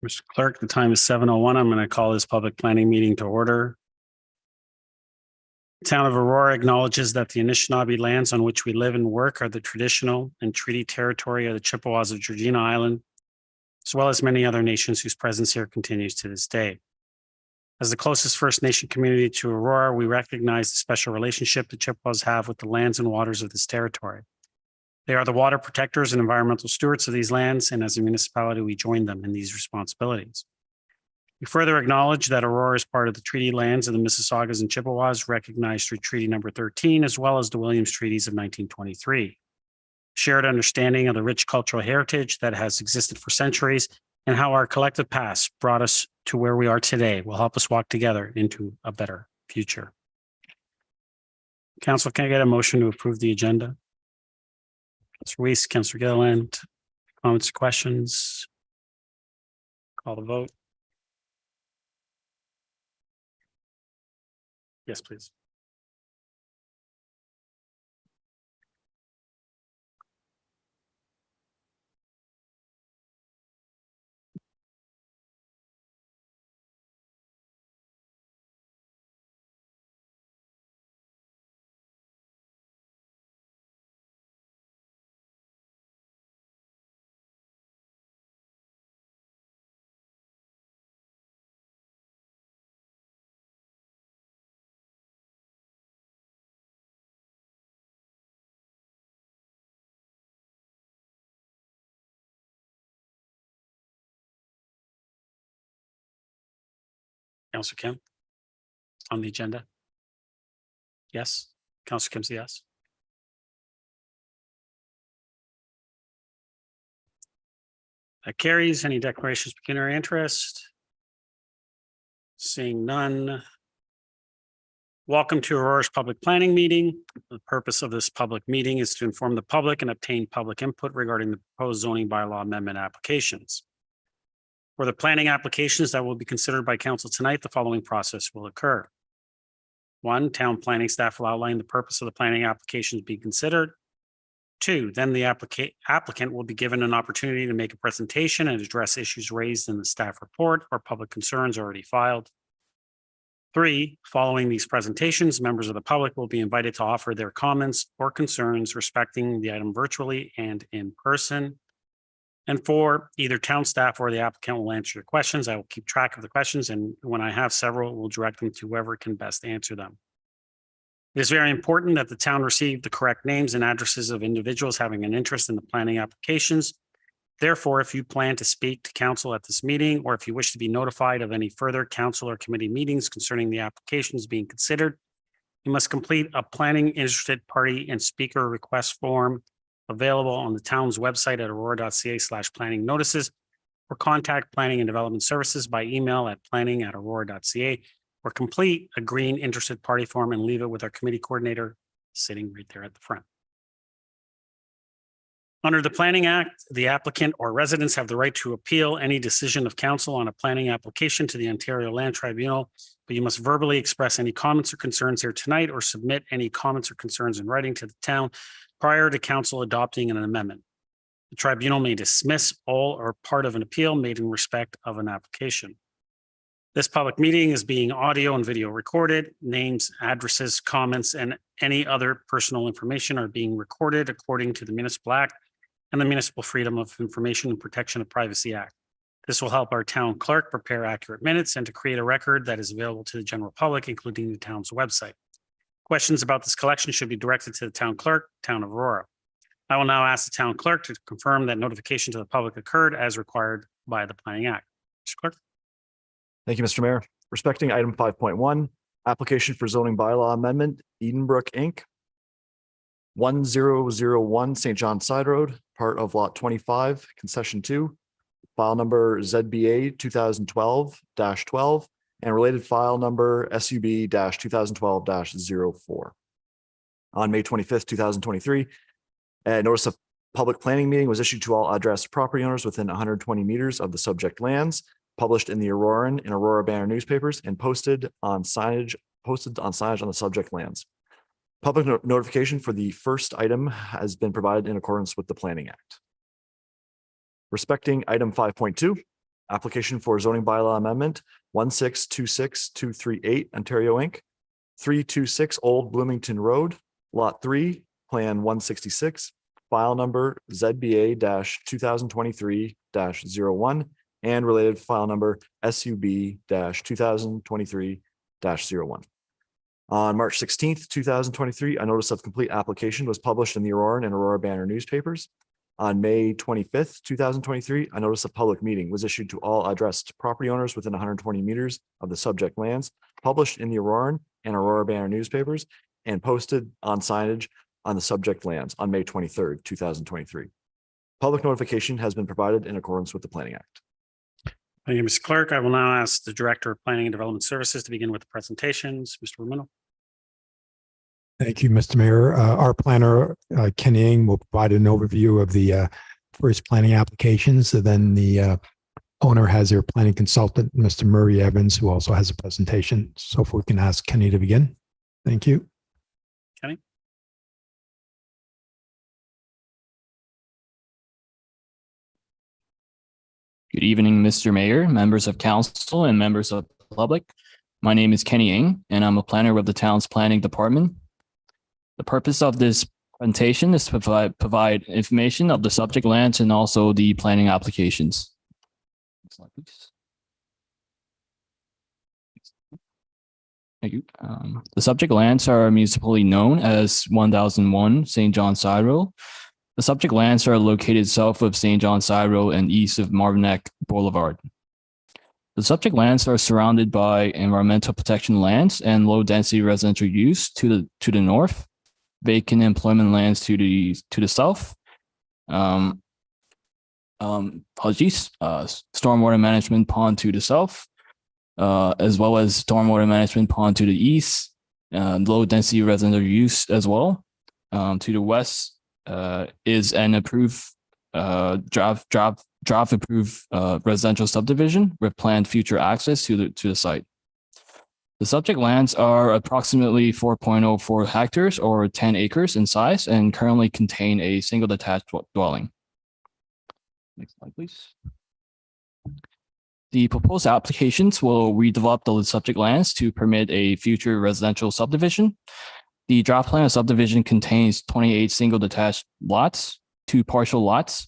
Mr. Clerk, the time is 7:01. I'm going to call this public planning meeting to order. The Town of Aurora acknowledges that the Anishinaabe lands on which we live and work are the traditional and treaty territory of the Chippewas of Georgina Island, as well as many other nations whose presence here continues to this day. As the closest First Nation community to Aurora, we recognize the special relationship the Chippewas have with the lands and waters of this territory. They are the water protectors and environmental stewards of these lands, and as a municipality, we join them in these responsibilities. We further acknowledge that Aurora is part of the treaty lands of the Mississaugas and Chippewas recognized through Treaty Number 13, as well as the Williams Treaties of 1923. Shared understanding of the rich cultural heritage that has existed for centuries and how our collective past brought us to where we are today will help us walk together into a better future. Council, can I get a motion to approve the agenda? Councilor Weiss, Councilor Gilliland, comments, questions? Call the vote. Yes, please. Councilor Kim on the agenda? Yes. Councilor Kim's a yes. That carries. Any declarations of pecuniary interest? Seeing none. Welcome to Aurora's public planning meeting. The purpose of this public meeting is to inform the public and obtain public input regarding the proposed zoning bylaw amendment applications. For the planning applications that will be considered by council tonight, the following process will occur. 1, town planning staff will outline the purpose of the planning applications being considered. 2, then the applicant will be given an opportunity to make a presentation and address issues raised in the staff report or public concerns already filed. 3, following these presentations, members of the public will be invited to offer their comments or concerns respecting the item virtually and in person. And 4, either town staff or the applicant will answer your questions. I will keep track of the questions, and when I have several, we'll direct them to whoever can best answer them. It is very important that the town receive the correct names and addresses of individuals having an interest in the planning applications. Therefore, if you plan to speak to council at this meeting, or if you wish to be notified of any further council or committee meetings concerning the applications being considered, you must complete a planning interested party and speaker request form available on the town's website at aurora.ca/planning notices, or contact Planning and Development Services by email at planning@aurora.ca, or complete a green interested party form and leave it with our committee coordinator sitting right there at the front. Under the Planning Act, the applicant or residents have the right to appeal any decision of council on a planning application to the Ontario Land Tribunal, but you must verbally express any comments or concerns here tonight or submit any comments or concerns in writing to the town prior to council adopting an amendment. The tribunal may dismiss all or part of an appeal made in respect of an application. This public meeting is being audio and video recorded. Names, addresses, comments, and any other personal information are being recorded according to the Municipal Act and the Municipal Freedom of Information and Protection of Privacy Act. This will help our town clerk prepare accurate minutes and to create a record that is available to the general public, including the town's website. Questions about this collection should be directed to the town clerk, Town of Aurora. I will now ask the town clerk to confirm that notification to the public occurred as required by the Planning Act. Mr. Clerk. Thank you, Mr. Mayor. Respecting item 5.1, application for zoning bylaw amendment, Edenbrook, Inc. 1001 St. John Sideroad, part of lot 25, concession 2, file number ZBA 2012-12, and related file number SUB-2012-04. On May 25th, 2023, a notice of public planning meeting was issued to all addressed property owners within 120 meters of the subject lands, published in the Auroran and Aurora Banner newspapers, and posted on signage on the subject lands. Public notification for the first item has been provided in accordance with the Planning Act. Respecting item 5.2, application for zoning bylaw amendment 1626238 Ontario Inc. 326 Old Bloomington Road, Lot 3, Plan 166, file number ZBA 2023-01 and related file number SUB 2023-01. On March 16th, 2023, a notice of complete application was published in the Aurora and Aurora Banner newspapers. On May 25th, 2023, a notice of public meeting was issued to all addressed property owners within 120 meters of the subject lands, published in the Aurora and Aurora Banner newspapers, and posted on signage on the subject lands on May 23rd, 2023. Public notification has been provided in accordance with the Planning Act. Thank you, Mr. Clerk. I will now ask the Director of Planning and Development Services to begin with the presentations. Mr. Romano. Thank you, Mr. Mayor. Our planner, Ken Ng, will provide an overview of the first planning applications. And then the owner has their planning consultant, Mr. Murray Evans, who also has a presentation. So if we can ask Kenny to begin. Thank you. Kenny. Good evening, Mr. Mayor, members of council, and members of the public. My name is Kenny Ng, and I'm a planner with the town's planning department. The purpose of this presentation is to provide information of the subject lands and also the planning applications. Next slide, please. Thank you. The subject lands are municipally known as 1001 St. John Sideroad. The subject lands are located south of St. John Sideroad and east of Marvinek Boulevard. The subject lands are surrounded by environmental protection lands and low-density residential use to the north, vacant employment lands to the south, stormwater management pond to the south, as well as stormwater management pond to the east, low-density residential use as well. To the west is an approved draft approved residential subdivision with planned future access to the site. The subject lands are approximately 4.04 hectares or 10 acres in size and currently contain a single detached dwelling. Next slide, please. The proposed applications will redevelop the subject lands to permit a future residential subdivision. The draft plan of subdivision contains 28 single detached lots, 2 partial lots,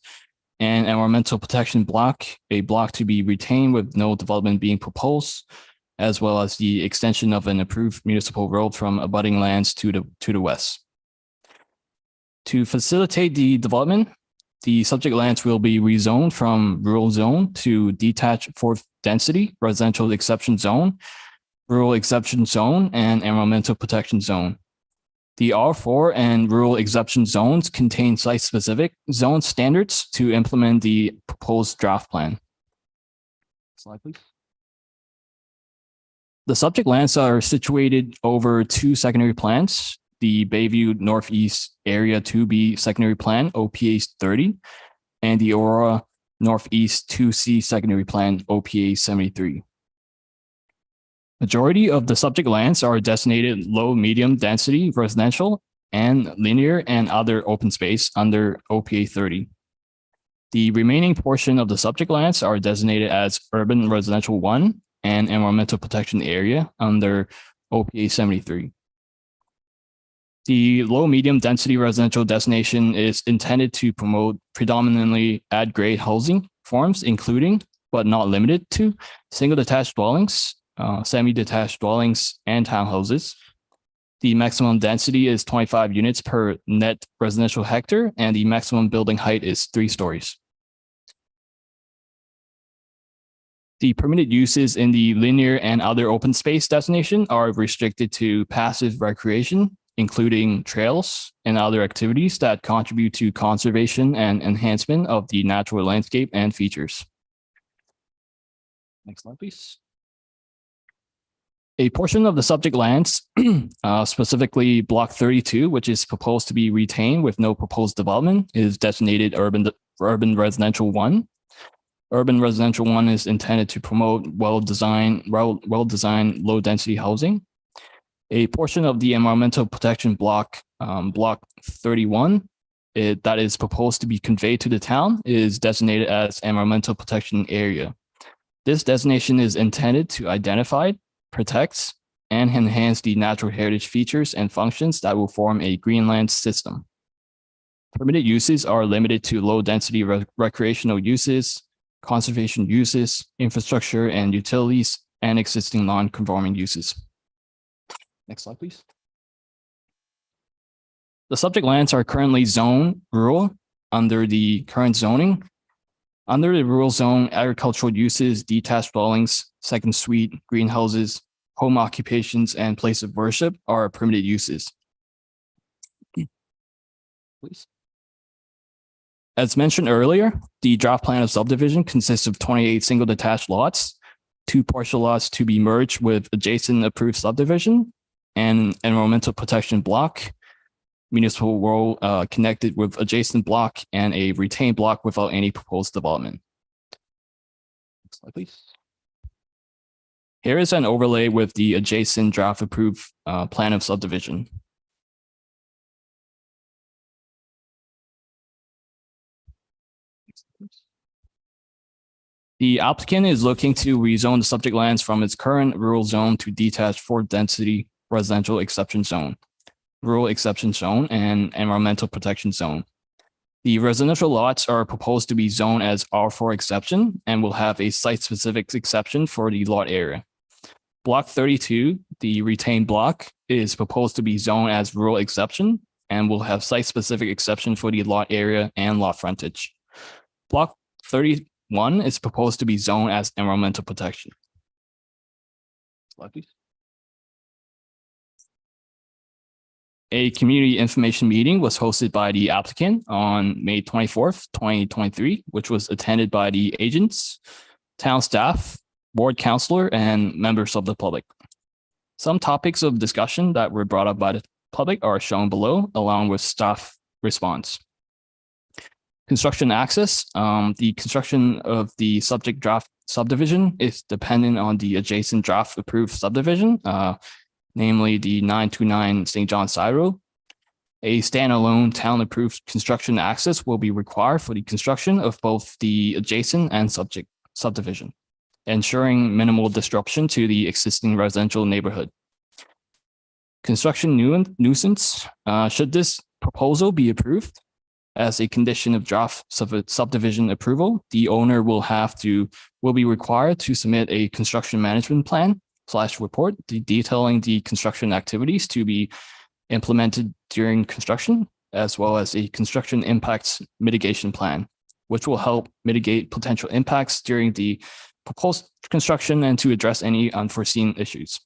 and environmental protection block, a block to be retained with no development being proposed, as well as the extension of an approved municipal road from abutting lands to the west. To facilitate the development, the subject lands will be rezoned from rural zone to detached fourth density residential exception zone, rural exception zone, and environmental protection zone. The R4 and rural exception zones contain site-specific zone standards to implement the proposed draft plan. Slide, please. The subject lands are situated over 2 secondary plans, the Bayview Northeast Area 2B secondary plan, OPA 30, and the Aurora Northeast 2C secondary plan, OPA 73. Majority of the subject lands are designated low, medium density residential and linear and other open space under OPA 30. The remaining portion of the subject lands are designated as urban residential 1 and environmental protection area under OPA 73. The low medium density residential designation is intended to promote predominantly at-grade housing forms, including, but not limited to, single detached dwellings, semi-detached dwellings, and townhouses. The maximum density is 25 units per net residential hectare, and the maximum building height is 3 stories. The permitted uses in the linear and other open space designation are restricted to passive recreation, including trails and other activities that contribute to conservation and enhancement of the natural landscape and features. Next slide, please. A portion of the subject lands, specifically Block 32, which is proposed to be retained with no proposed development, is designated urban residential 1. Urban residential 1 is intended to promote well-designed, low-density housing. A portion of the environmental protection block, Block 31, that is proposed to be conveyed to the town, is designated as environmental protection area. This designation is intended to identify, protect, and enhance the natural heritage features and functions that will form a greenland system. Permitted uses are limited to low-density recreational uses, conservation uses, infrastructure and utilities, and existing non-conforming uses. Next slide, please. The subject lands are currently zoned rural under the current zoning. Under the rural zone, agricultural uses, detached dwellings, second suite, greenhouses, home occupations, and place of worship are permitted uses. Please. As mentioned earlier, the draft plan of subdivision consists of 28 single detached lots, 2 partial lots to be merged with adjacent approved subdivision, and environmental protection block, municipal road connected with adjacent block, and a retained block without any proposed development. Next slide, please. Here is an overlay with the adjacent draft approved plan of subdivision. The applicant is looking to rezone the subject lands from its current rural zone to detached for density residential exception zone, rural exception zone, and environmental protection zone. The residential lots are proposed to be zoned as R4 exception and will have a site-specific exception for the lot area. Block 32, the retained block, is proposed to be zoned as rural exception and will have site-specific exception for the lot area and lot frontage. Block 31 is proposed to be zoned as environmental protection. Slide, please. A community information meeting was hosted by the applicant on May 24th, 2023, which was attended by the agents, town staff, board counselor, and members of the public. Some topics of discussion that were brought up by the public are shown below, along with staff response. Construction access. The construction of the subject draft subdivision is dependent on the adjacent draft approved subdivision, namely the 929 St. John Sideroad. A standalone town approved construction access will be required for the construction of both the adjacent and subject subdivision, ensuring minimal disruption to the existing residential neighborhood. Construction nuisance. Should this proposal be approved as a condition of draft subdivision approval, the owner will be required to submit a construction management plan / report detailing the construction activities to be implemented during construction, as well as a construction impacts mitigation plan, which will help mitigate potential impacts during the proposed construction and to address any unforeseen issues.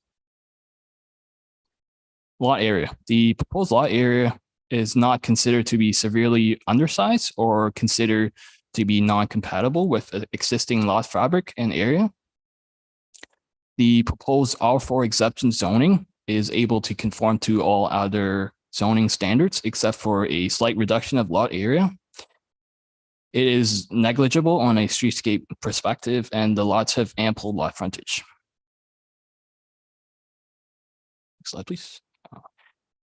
Lot area. The proposed lot area is not considered to be severely undersized or considered to be non-compatible with existing lot fabric and area. The proposed R4 exception zoning is able to conform to all other zoning standards except for a slight reduction of lot area. It is negligible on a streetscape perspective, and the lots have ample lot frontage. Next slide, please.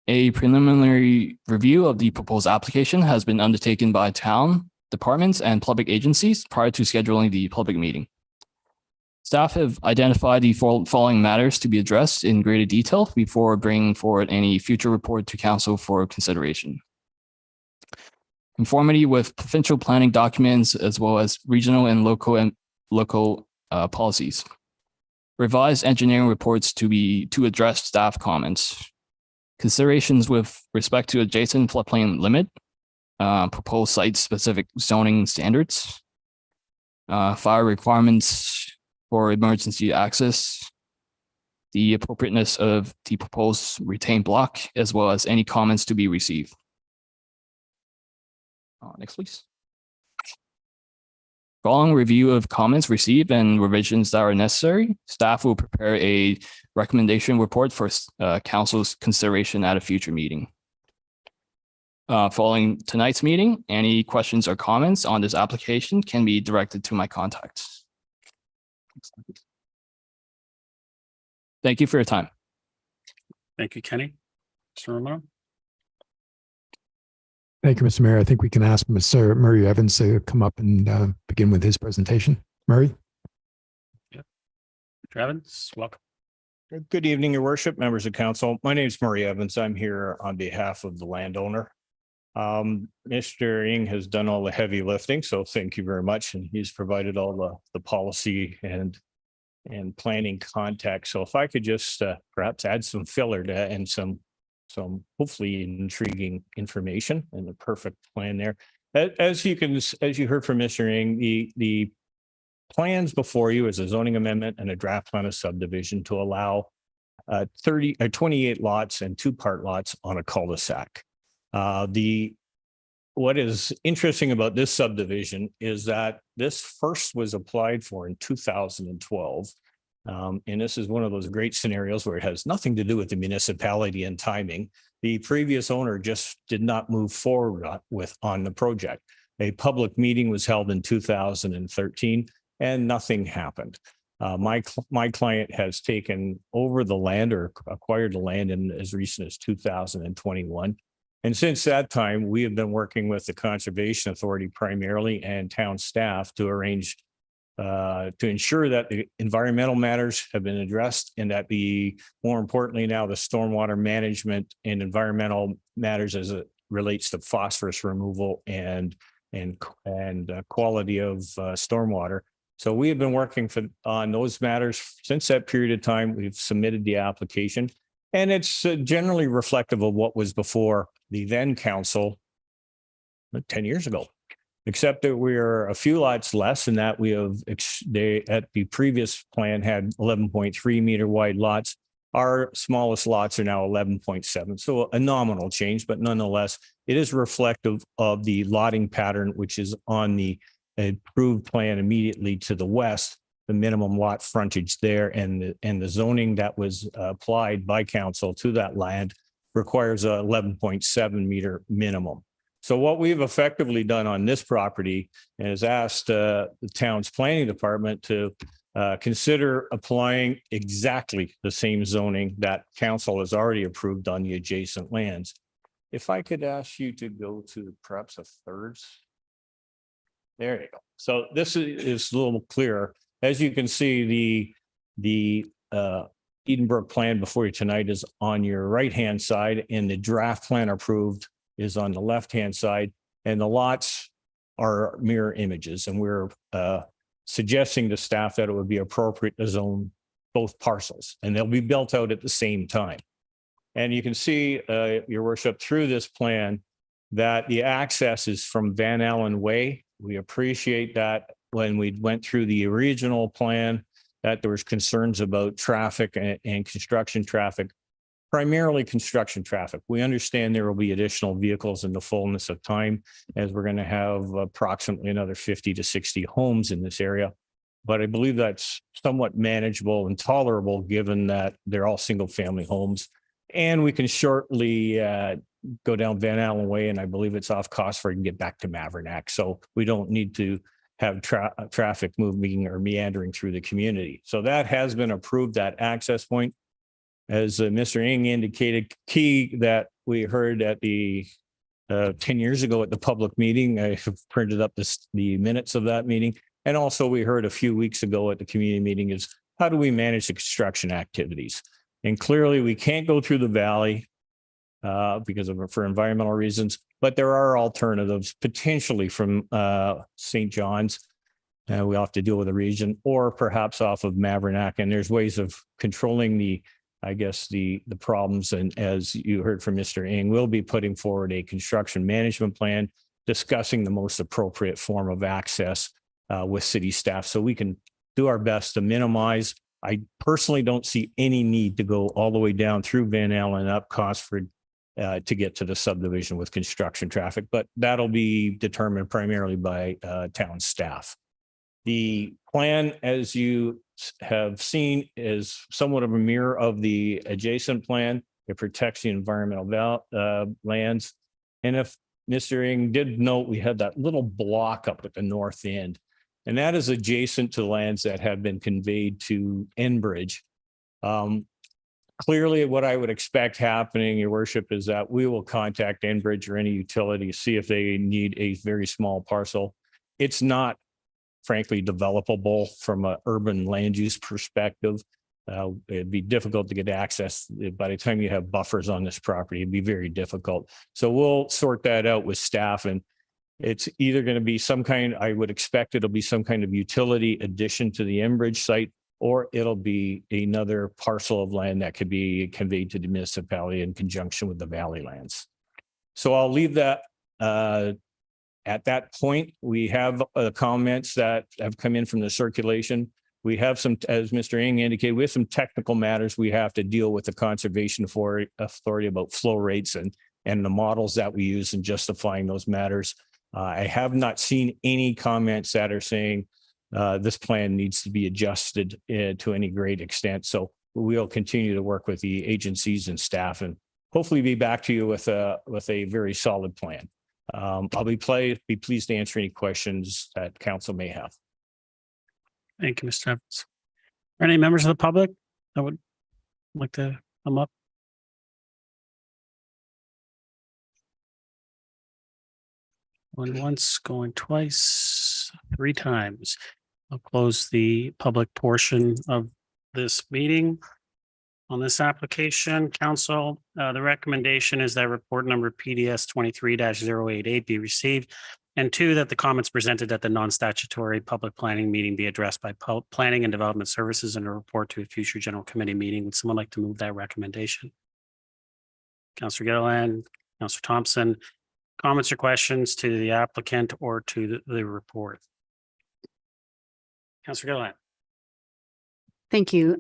A preliminary review of the proposed application has been undertaken by town departments and public agencies prior to scheduling the public meeting. Staff have identified the following matters to be addressed in greater detail before bringing forward any future report to council for consideration. Conformity with provincial planning documents as well as regional and local policies. Revised engineering reports to address staff comments. Considerations with respect to adjacent floodplain limit, proposed site-specific zoning standards, fire requirements for emergency access, the appropriateness of the proposed retained block, as well as any comments to be received. Next, please. Following review of comments received and revisions that are necessary, staff will prepare a recommendation report for council's consideration at a future meeting. Following tonight's meeting, any questions or comments on this application can be directed to my contacts. Thank you for your time. Thank you, Kenny. Mr. Romero? Thank you, Mr. Mayor. I think we can ask Mr. Murray Evans to come up and begin with his presentation. Murray? Evans, welcome. Good evening, your worship, members of council. My name is Murray Evans. I'm here on behalf of the landowner. Mr. Ing has done all the heavy lifting, so thank you very much. And he's provided all the policy and planning context. So if I could just perhaps add some filler to and some hopefully intriguing information and the perfect plan there. As you heard from Mr. Ing, the plans before you is a zoning amendment and a draft plan of subdivision to allow 28 lots and 2 part lots on a cul-de-sac. What is interesting about this subdivision is that this first was applied for in 2012. And this is one of those great scenarios where it has nothing to do with the municipality and timing. The previous owner just did not move forward on the project. A public meeting was held in 2013 and nothing happened. My client has taken over the land or acquired the land in as recent as 2021. And since that time, we have been working with the Conservation Authority primarily and town staff to arrange to ensure that the environmental matters have been addressed and that more importantly now, the stormwater management and environmental matters as it relates to phosphorus removal and quality of stormwater. So we have been working on those matters since that period of time. We've submitted the application, and it's generally reflective of what was before the then council 10 years ago, except that we're a few lots less, and that we have at the previous plan had 11.3 meter wide lots. Our smallest lots are now 11.7. So a nominal change, but nonetheless, it is reflective of the lotting pattern, which is on the approved plan immediately to the west, the minimum lot frontage there, and the zoning that was applied by council to that land requires a 11.7 meter minimum. So what we've effectively done on this property is asked the town's planning department to consider applying exactly the same zoning that council has already approved on the adjacent lands. If I could ask you to go to perhaps a third. There you go. So this is a little clearer. As you can see, the Edenbrook plan before you tonight is on your right-hand side, and the draft plan approved is on the left-hand side, and the lots are mirror images. And we're suggesting to staff that it would be appropriate to zone both parcels, and they'll be built out at the same time. And you can see, your worship, through this plan that the access is from Van Allen Way. We appreciate that when we went through the original plan that there was concerns about traffic and construction traffic, primarily construction traffic. We understand there will be additional vehicles in the fullness of time, as we're going to have approximately another 50 to 60 homes in this area. But I believe that's somewhat manageable and tolerable given that they're all single family homes. And we can shortly go down Van Allen Way, and I believe it's off Cosford and get back to Mavernack. So we don't need to have traffic moving or meandering through the community. So that has been approved, that access point. As Mr. Ing indicated, key that we heard at the 10 years ago at the public meeting. I have printed up the minutes of that meeting. And also we heard a few weeks ago at the community meeting is how do we manage the construction activities? And clearly we can't go through the valley for environmental reasons, but there are alternatives potentially from St. John's. We'll have to deal with the region, or perhaps off of Mavernack. And there's ways of controlling the problems. And as you heard from Mr. Ing, we'll be putting forward a construction management plan discussing the most appropriate form of access with city staff so we can do our best to minimize. I personally don't see any need to go all the way down through Van Allen up Cosford to get to the subdivision with construction traffic, but that'll be determined primarily by town staff. The plan, as you have seen, is somewhat of a mirror of the adjacent plan. It protects the environmental lands. And if Mr. Ing did note, we had that little block up at the north end, and that is adjacent to lands that have been conveyed to Enbridge. Clearly, what I would expect happening, your worship, is that we will contact Enbridge or any utility, see if they need a very small parcel. It's not frankly developable from an urban land use perspective. It'd be difficult to get access. By the time you have buffers on this property, it'd be very difficult. So we'll sort that out with staff, and it's either going to be some kind, I would expect it'll be some kind of utility addition to the Enbridge site, or it'll be another parcel of land that could be conveyed to the municipality in conjunction with the Valley lands. So I'll leave that at that point. We have comments that have come in from the circulation. We have some, as Mr. Ng indicated, we have some technical matters we have to deal with the Conservation Authority about flow rates and the models that we use in justifying those matters. I have not seen any comments that are saying this plan needs to be adjusted to any great extent. So we'll continue to work with the agencies and staff and hopefully be back to you with a very solid plan. I'll be pleased to answer any questions that council may have. Thank you, Mr. Evans. Are any members of the public that would like to come up? Going once, going twice, 3 times. I'll close the public portion of this meeting. On this application, council, the recommendation is that report number PDS 23-088 be received. And 2, that the comments presented at the non-statutory public planning meeting be addressed by Planning and Development Services and a report to a future general committee meeting. Would someone like to move that recommendation? Councillor Gilliland, Councillor Thompson, comments or questions to the applicant or to the report? Councillor Gilliland. Thank you.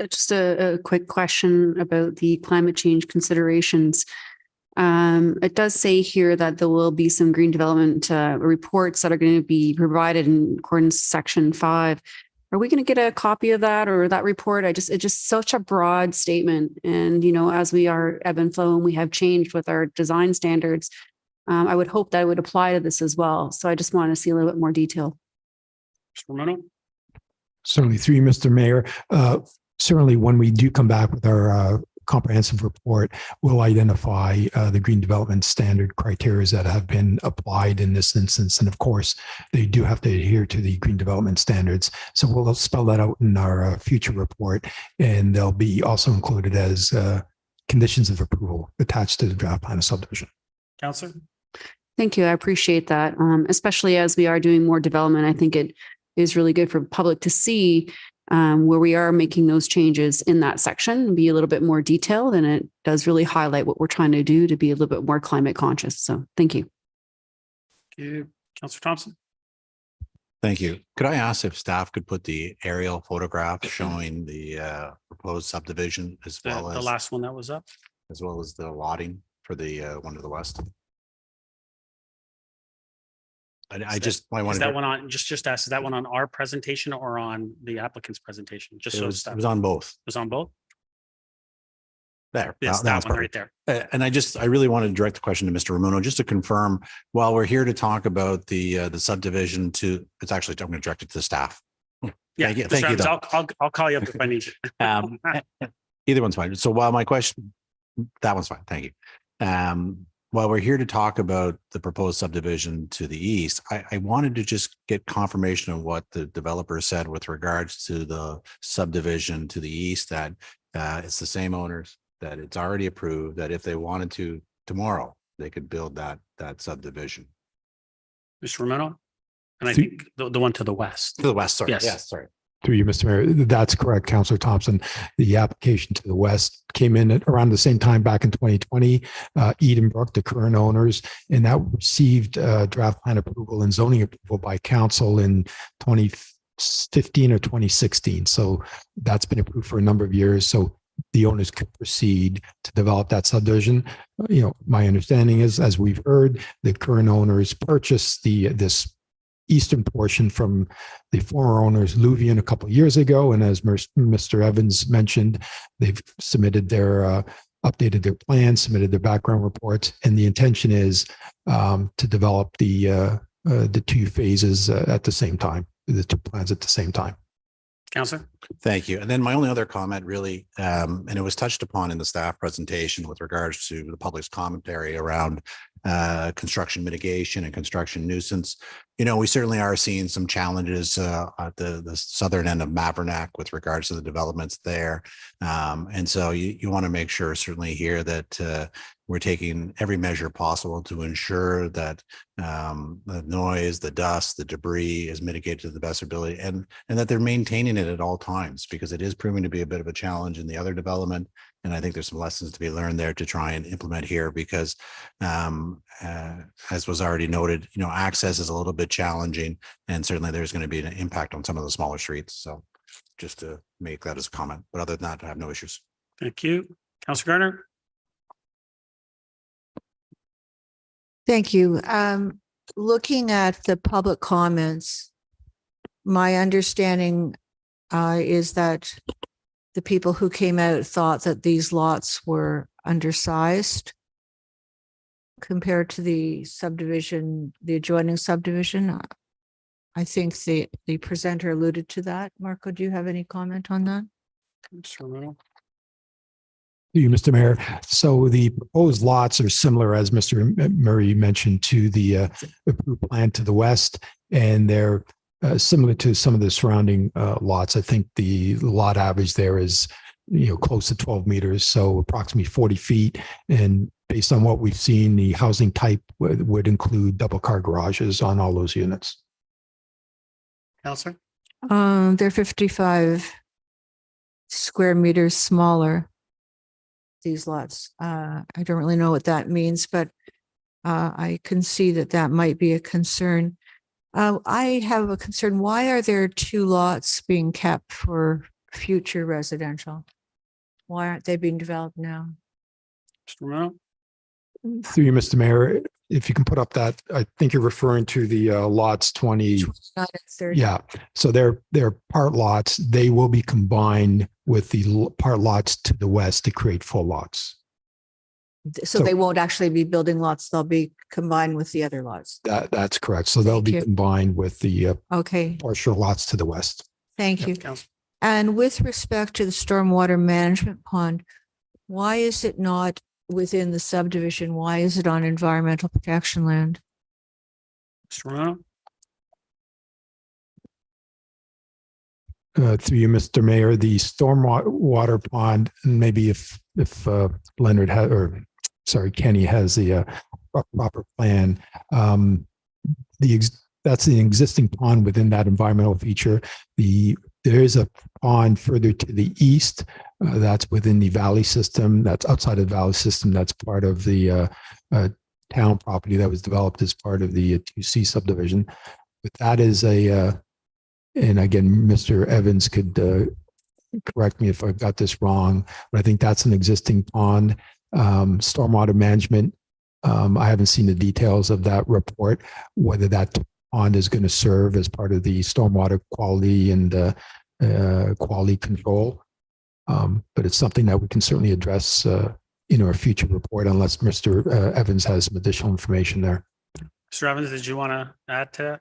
Just a quick question about the climate change considerations. It does say here that there will be some green development reports that are going to be provided in accordance to Section 5. Are we going to get a copy of that or that report? It's just such a broad statement. And, you know, as we are ebb and flow and we have changed with our design standards, I would hope that it would apply to this as well. So I just want to see a little bit more detail. Mr. Romano? Certainly, through you, Mr. Mayor. Certainly, when we do come back with our comprehensive report, we'll identify the green development standard criteria that have been applied in this instance. And of course, they do have to adhere to the green development standards. So we'll spell that out in our future report, and they'll be also included as conditions of approval attached to the draft plan of subdivision. Councillor? Thank you. I appreciate that. Especially as we are doing more development, I think it is really good for the public to see where we are making those changes in that section and be a little bit more detailed. And it does really highlight what we're trying to do to be a little bit more climate conscious. So thank you. Thank you. Councillor Thompson? Thank you. Could I ask if staff could put the aerial photograph showing the proposed subdivision as well The as last one that was up? as well as the lotting for the one to the west? I just I Is wanted that to, one on, just ask, is that one on our presentation or on the applicant's presentation? Just so it staff was on both was on both? there. Yes, That was that one perfect. right there. And I really wanted to direct the question to Mr. Ramono, just to confirm, while we're here to talk about the subdivision to, it's actually, I'm going to direct it to the staff. Yeah, Thank you. Mr. Thank you, Evans, though. I'll call you up if I need you. Either one's fine. So while my question, that one's fine. Thank you. While we're here to talk about the proposed subdivision to the east, I wanted to just get confirmation of what the developer said with regards to the subdivision to the east, that it's the same owners, that it's already approved, that if they wanted to tomorrow, they could build that subdivision. Mr. Romano? And I think the one to the west. To the west, sorry. Yes. Yes, sorry. Through you, Mr. Mayor. That's correct, Councillor Thompson. The application to the west came in at around the same time back in 2020. Edenbrook, the current owners, and that received draft plan approval and zoning approval by council in 2015 or 2016. So that's been approved for a number of years. So the owners could proceed to develop that subdivision. You know, my understanding is, as we've heard, the current owners purchased this eastern portion from the former owners Luvian a couple of years ago. And as Mr. Evans mentioned, they've submitted their updated their plans, submitted their background reports, and the intention is to develop the 2 phases at the same time, the 2 plans at the same time. Councillor? Thank you. And then my only other comment really, and it was touched upon in the staff presentation with regards to the public's commentary around construction mitigation and construction nuisance. we certainly are seeing some challenges at the southern end of Maverack with regards to the developments there. And so you want to make sure certainly here that we're taking every measure possible to ensure that the noise, the dust, the debris is mitigated to the best ability, and that they're maintaining it at all times, because it is proving to be a bit of a challenge in the other development. And I think there's some lessons to be learned there to try and implement here, because as was already noted, access is a little bit challenging, and certainly there's going to be an impact on some of the smaller streets. So just to make that as a comment, but other than that, I have no issues. Thank you. Councillor Garner. Thank you. Looking at the public comments, my understanding is that the people who came out thought that these lots were undersized compared to the subdivision, the adjoining subdivision. I think the presenter alluded to that. Marco, do you have any comment on that? To you, Mr. Mayor. So the proposed lots are similar, as Mr. Murray mentioned, to the approved plan to the west, and they're similar to some of the surrounding lots. I think the lot average there is, close to 12 meters, so approximately 40 feet. And based on what we've seen, the housing type would include double car garages on all those units. Councillor. They're 55 square meters smaller, these lots. I don't really know what that means, but I can see that might be a concern. I have a concern. Why are there two lots being kept for future residential? Why aren't they being developed now? Mr. Romano. Through you, Mr. Mayor, if you can put up that, I think you're referring to the lots 20. 29 and 30. Yeah, so they're part lots. They will be combined with the part lots to the west to create full lots. So they won't actually be building lots. They'll be combined with the other lots. That's correct. So they'll Thank be you. combined with the Okay, partial lots to the west. thank you. Councillor. And with respect to the stormwater management pond, why is it not within the subdivision? Why is it on environmental protection land? Mr. Romano. Through you, Mr. Mayor, the stormwater pond, and maybe if Leonard had, or sorry, Kenny has the proper plan. That's the existing pond within that environmental feature. There is a pond further to the east that's within the valley system. That's outside of the valley system. That's part of the town property that was developed as part of the 2C subdivision. But that is and again, Mr. Evans could correct me if I've got this wrong, but I think that's an existing pond. Stormwater management, I haven't seen the details of that report, whether that pond is going to serve as part of the stormwater quality and quality control. But it's something that we can certainly address in our future report, unless Mr. Evans has some additional information there. Mr. Evans, did you want to add to that?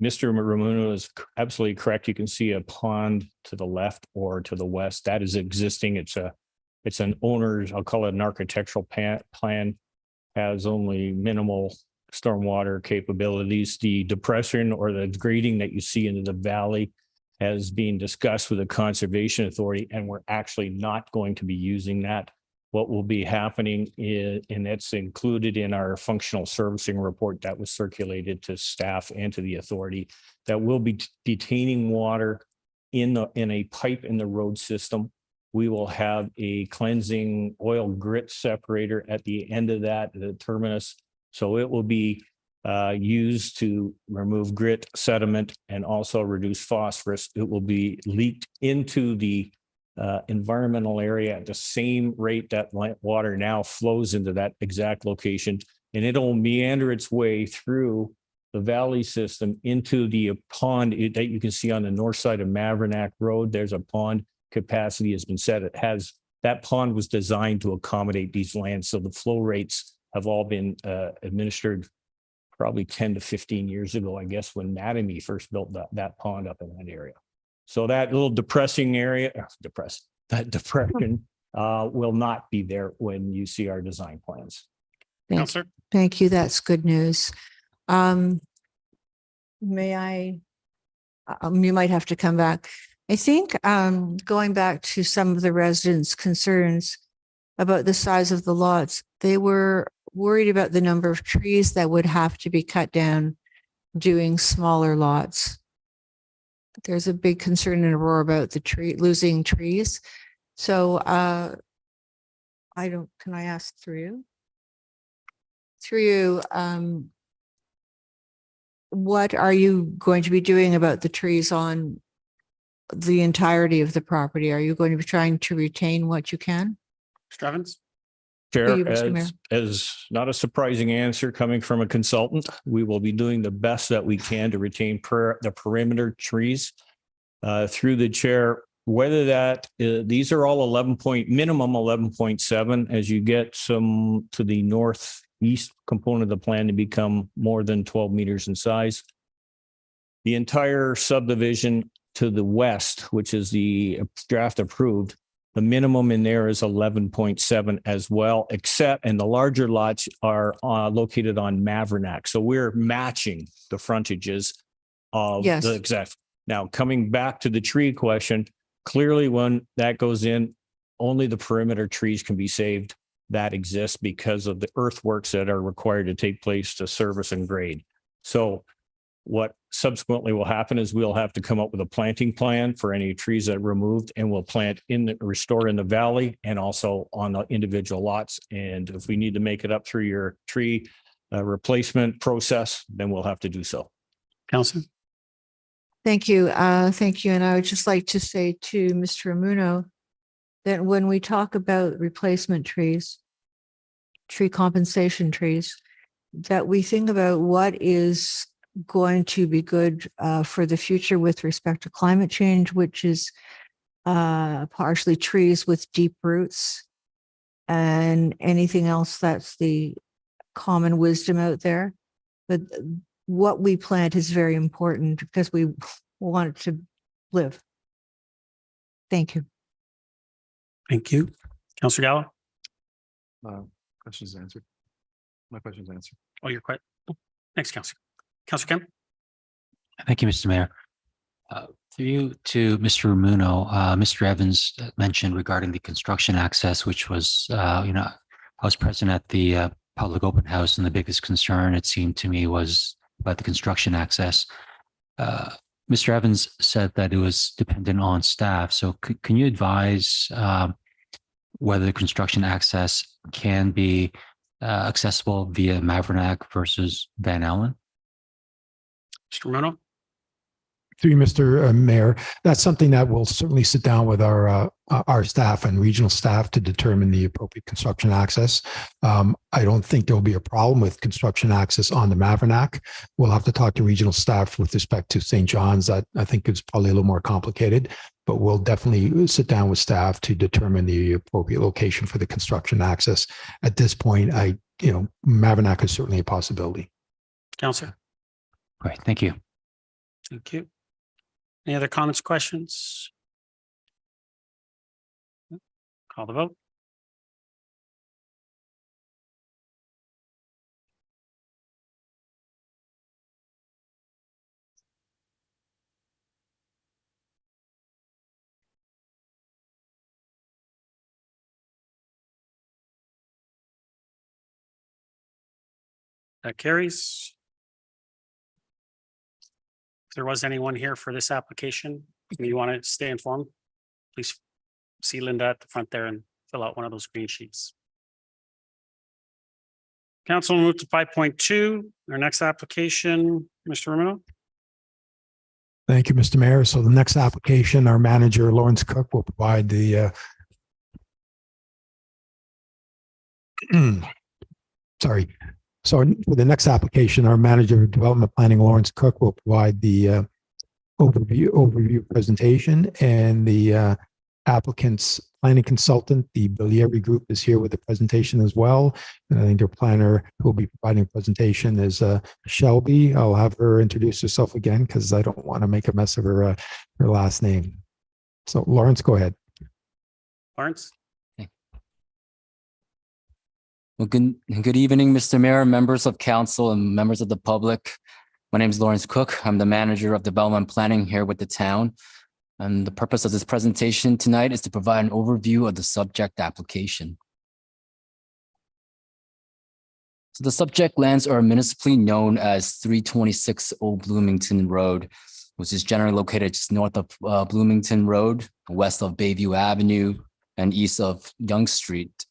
Mr. Romano is absolutely correct. You can see a pond to the left or to the west. That is existing. It's an owner's, I'll call it an architectural plan, has only minimal stormwater capabilities. The depression or the grading that you see into the valley has been discussed with the Conservation Authority, and we're actually not going to be using that. What will be happening is, and that's included in our functional servicing report that was circulated to staff and to the authority, that will be detaining water in a pipe in the road system. We will have a cleansing oil grit separator at the end of that, the terminus. So it will be used to remove grit, sediment, and also reduce phosphorus. It will be leaked into the environmental area at the same rate that water now flows into that exact location, and it'll meander its way through the valley system into the pond that you can see on the north side of Maverack Road. There's a pond capacity has been set. That pond was designed to accommodate these lands, so the flow rates have all been administered probably 10 to 15 years ago, I guess, when Mattamy first built that pond up in that area. So that little depression will not be there when you see our design plans. Counselor? Thank you. That's good news. May I, you might have to come back. I think going back to some of the residents' concerns about the size of the lots, they were worried about the number of trees that would have to be cut down doing smaller lots. There's a big concern in Aurora about the losing trees. So can I ask through you, what are you going to be doing about the trees on the entirety of the property? Are you going to be trying to retain what you can? Mr. Evans? Chair, you, Mr. Mayor. as not a surprising answer coming from a consultant, we will be doing the best that we can to retain the perimeter trees. Through the chair, whether that these are all minimum 11.7. As you get some to the northeast component of the plan to become more than 12 meters in size. The entire subdivision to the west, which is the draft approved, the minimum in there is 11.7 as well, and the larger lots are located on Mavernack. So we're matching the frontages of Yes. the exact. Now, coming back to the tree question, clearly when that goes in, only the perimeter trees can be saved that exist because of the earthworks that are required to take place to service and grade. So what subsequently will happen is we'll have to come up with a planting plan for any trees that are removed, and we'll restore in the valley and also on the individual lots. And if we need to make it up through your tree replacement process, then we'll have to do so. Counselor? Thank you. Thank you. And I would just like to say to Mr. Amuno that when we talk about replacement trees, tree compensation trees, that we think about what is going to be good for the future with respect to climate change, which is partially trees with deep roots and anything else that's the common wisdom out there. But what we plant is very important because we want it to live. Thank you. Thank you. Counselor Gallo? Questions answered. My question's answered. Oh, you're quite. Next, Counselor. Counselor Kemp? Thank you, Mr. Mayor. Through you to Mr. Ramuno, Mr. Evans mentioned regarding the construction access, which was, I was present at the public open house, and the biggest concern, it seemed to me, was about the construction access. Mr. Evans said that it was dependent on staff. So can you advise whether the construction access can be accessible via Mavernack versus Van Allen? Mr. Rono? Through you, Mr. Mayor, that's something that we'll certainly sit down with our staff and regional staff to determine the appropriate construction access. I don't think there'll be a problem with construction access on the Mavernack. We'll have to talk to regional staff with respect to St. John's. That I think is probably a little more complicated, but we'll definitely sit down with staff to determine the appropriate location for the construction access. At this point, Mavernack is certainly a possibility. Counselor? Great, thank you. Thank you. Any other comments, questions? Call the vote. That carries. If there was anyone here for this application, and you want to stay informed, please see Linda at the front there and fill out one of those green sheets. Council, move to 5.2, our next application, Mr. Romano. Thank you, Mr. Mayor. So the next application, our manager, Lawrence Cook, will provide the sorry. So for the next application, our manager of development planning, Lawrence Cook, will provide the overview presentation, and the applicant's planning consultant, the Bilieri Group, is here with the presentation as well. And I think their planner who will be providing a presentation is Shelby. I'll have her introduce herself again because I don't want to make a mess of her last name. So Lawrence, go ahead. Lawrence. Well, good evening, Mr. Mayor, members of council and members of the public. My name is Lawrence Cook. I'm the manager of development planning here with the town. And the purpose of this presentation tonight is to provide an overview of the subject application. So the subject lands are municipally known as 326 Old Bloomington Road, which is generally located just north of Bloomington Road, west of Bayview Avenue, and east of Young Street.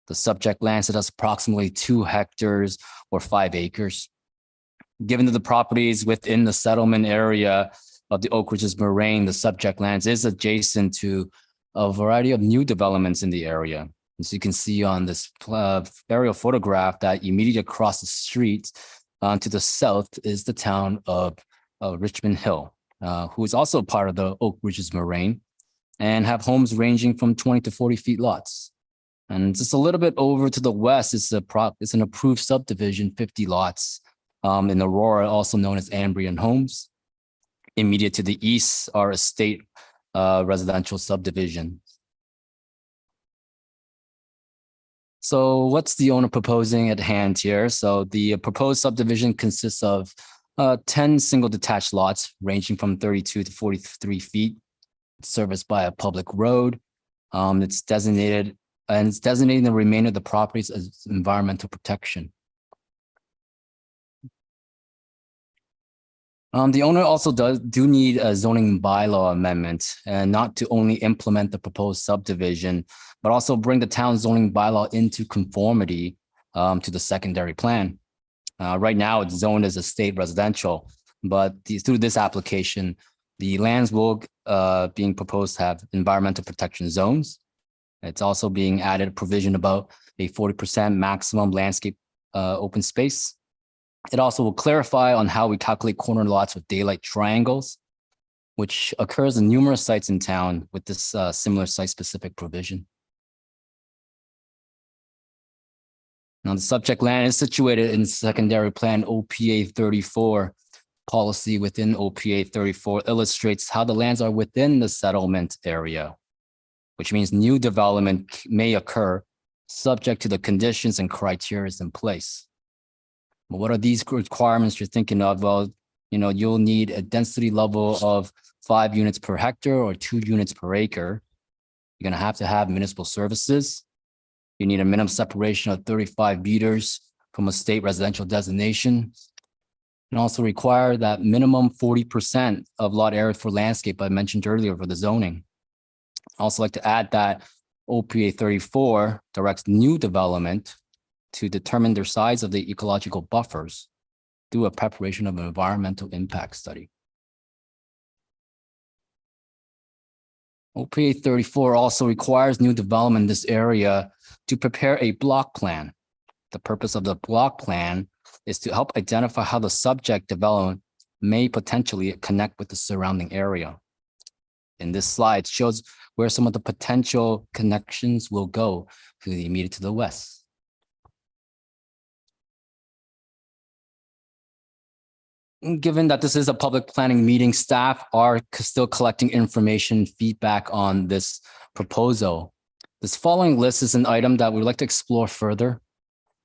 The subject land is approximately 2 hectares or 5 acres. Given that the properties within the settlement area of the Oak Ridges Moraine, the subject lands is adjacent to a variety of new developments in the area. As you can see on this aerial photograph, that immediately across the street to the south is the town of Richmond Hill, who is also part of the Oak Ridges Moraine and have homes ranging from 20 to 40 feet lots. And just a little bit over to the west is it's an approved subdivision, 50 lots in Aurora, also known as Ambrian Homes. Immediate to the east are estate residential subdivision. So what's the owner proposing at hand here? So the proposed subdivision consists of 10 single detached lots ranging from 32 to 43 feet, serviced by a public road. It's designating the remainder of the properties as environmental protection. The owner also do need a zoning bylaw amendment, and not to only implement the proposed subdivision, but also bring the town zoning bylaw into conformity to the secondary plan. Right now, it's zoned as estate residential, but through this application, the lands will being proposed to have environmental protection zones. It's also being added a provision about a 40% maximum landscape open space. It also will clarify on how we calculate corner lots with daylight triangles, which occurs in numerous sites in town with this similar site-specific provision. Now, the subject land is situated in secondary plan OPA 34. Policy within OPA 34 illustrates how the lands are within the settlement area, which means new development may occur subject to the conditions and criteria in place. But what are these requirements you're thinking of? Well, you'll need a density level of 5 units per hectare or 2 units per acre. You're going to have municipal services. You need a minimum separation of 35 meters from a state residential designation. And also require that minimum 40% of lot area for landscape I mentioned earlier for the zoning. I also like to add that OPA 34 directs new development to determine their size of the ecological buffers through a preparation of an environmental impact study. OPA 34 also requires new development in this area to prepare a block plan. The purpose of the block plan is to help identify how the subject development may potentially connect with the surrounding area. In this slide, it shows where some of the potential connections will go to the immediate to the west. Given that this is a public planning meeting, staff are still collecting information, feedback on this proposal. This following list is an item that we'd like to explore further,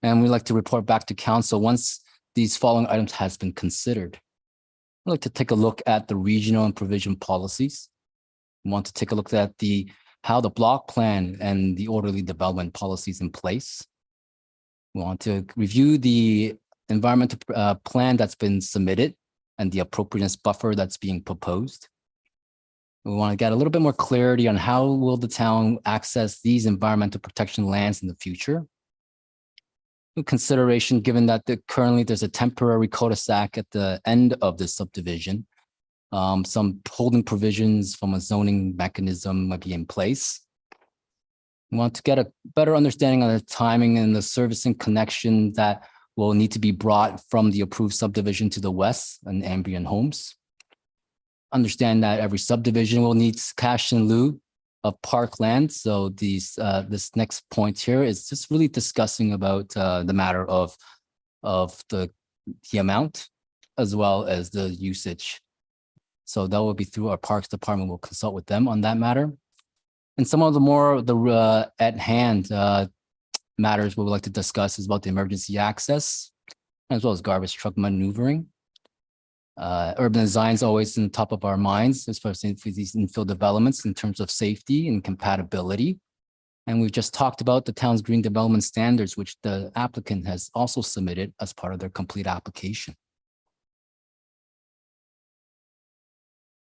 and we'd like to report back to council once these following items has been considered. I'd like to take a look at the regional and provision policies. We want to take a look at how the block plan and the orderly development policies in place. We want to review the environmental plan that's been submitted and the appropriateness buffer that's being proposed. We want to get a little bit more clarity on how will the town access these environmental protection lands in the future. In consideration, given that currently there's a temporary cul-de-sac at the end of this subdivision, some holding provisions from a zoning mechanism might be in place. We want to get a better understanding of the timing and the servicing connection that will need to be brought from the approved subdivision to the west and Ambrian Homes. Understand that every subdivision will need cash in lieu of parkland. So this next point here is just really discussing about the matter of the amount as well as the usage. So that will be through our Parks Department. We'll consult with them on that matter. And some of the more at hand matters we would like to discuss is about the emergency access, as well as garbage truck maneuvering. Urban design is always in the top of our minds, especially for these infill developments in terms of safety and compatibility. And we've just talked about the town's green development standards, which the applicant has also submitted as part of their complete application.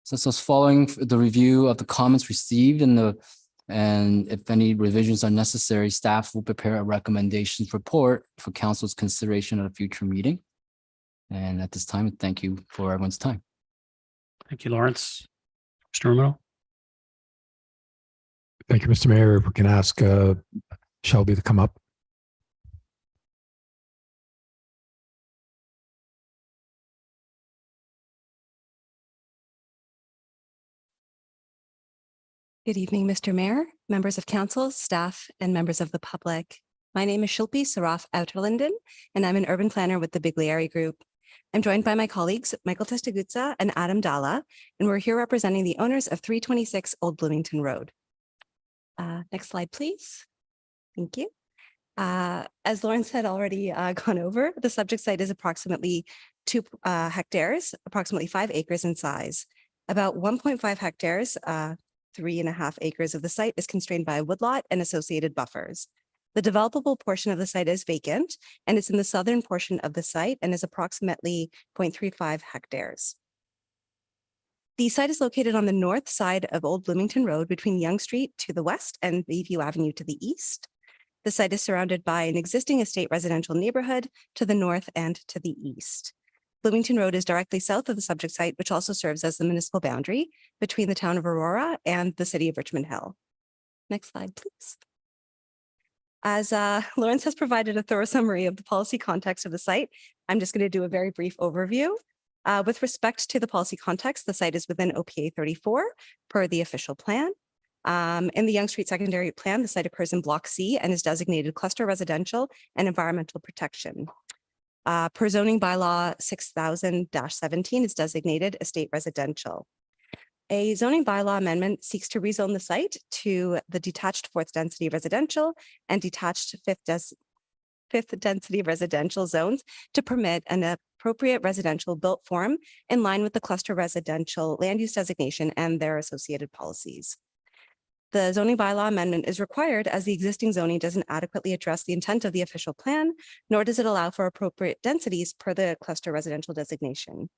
So this was following the review of the comments received and if any revisions are necessary, staff will prepare a recommendations report for council's consideration at a future meeting. And at this time, thank you for everyone's time. Thank you, Lawrence. Mr. Romero? Thank you, Mr. Mayor. If we can ask Shelby to come up. Good evening, Mr. Mayor, members of council, staff, and members of the public. My name is Shilpi Saraf Outerlinden, and I'm an urban planner with the Bigliari Group. I'm joined by my colleagues, Michael Testagutsa and Adam Dalla, and we're here representing the owners of 326 Old Bloomington Road. Next slide, please. Thank you. As Lawrence had already gone over, the subject site is approximately 2 hectares, approximately 5 acres in size. About 1.5 hectares, 3.5 acres of the site is constrained by a woodlot and associated buffers. The developable portion of the site is vacant, and it's in the southern portion of the site and is approximately 0.35 hectares. The site is located on the north side of Old Bloomington Road between Yonge Street to the west and Bayview Avenue to the east. The site is surrounded by an existing estate residential neighborhood to the north and to the east. Bloomington Road is directly south of the subject site, which also serves as the municipal boundary between the town of Aurora and the city of Richmond Hill. Next slide, please. As Lawrence has provided a thorough summary of the policy context of the site, I'm just going to do a very brief overview. With respect to the policy context, the site is within OPA 34 per the official plan. In the Yonge Street secondary plan, the site occurs in Block C and is designated cluster residential and environmental protection. Per zoning bylaw 6000-17 is designated estate residential. A zoning bylaw amendment seeks to rezone the site to the detached 4th density residential and detached 5th density residential zones to permit an appropriate residential built form in line with the cluster residential land use designation and their associated policies. The zoning bylaw amendment is required as the existing zoning doesn't adequately address the intent of the official plan, nor does it allow for appropriate densities per the cluster residential designation.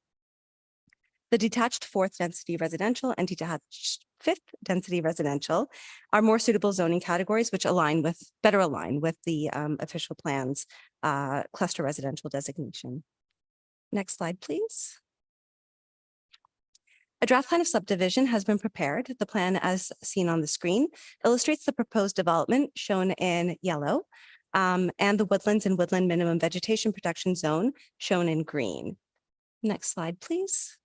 The detached 4th density residential and detached 5th density residential are more suitable zoning categories, which better align with the official plan's cluster residential designation. Next slide, please. A draft plan of subdivision has been prepared. The plan, as seen on the screen, illustrates the proposed development shown in yellow and the woodlands and woodland minimum vegetation protection zone shown in green. Next slide, please.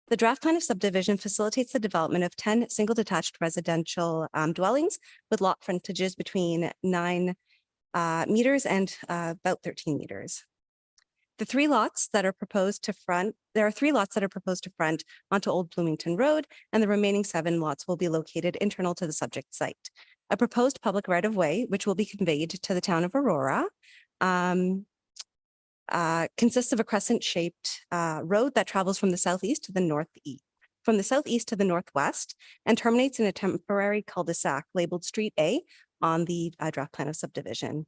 The draft plan of subdivision facilitates the development of 10 single detached residential dwellings with lot frontages between 9 meters and about 13 meters. There are 3 lots that are proposed to front onto Old Bloomington Road, and the remaining 7 lots will be located internal to the subject site. A proposed public right-of-way, which will be conveyed to the town of Aurora, consists of a crescent-shaped road that travels from the southeast to the northwest, and terminates in a temporary cul-de-sac labeled Street A on the draft plan of subdivision.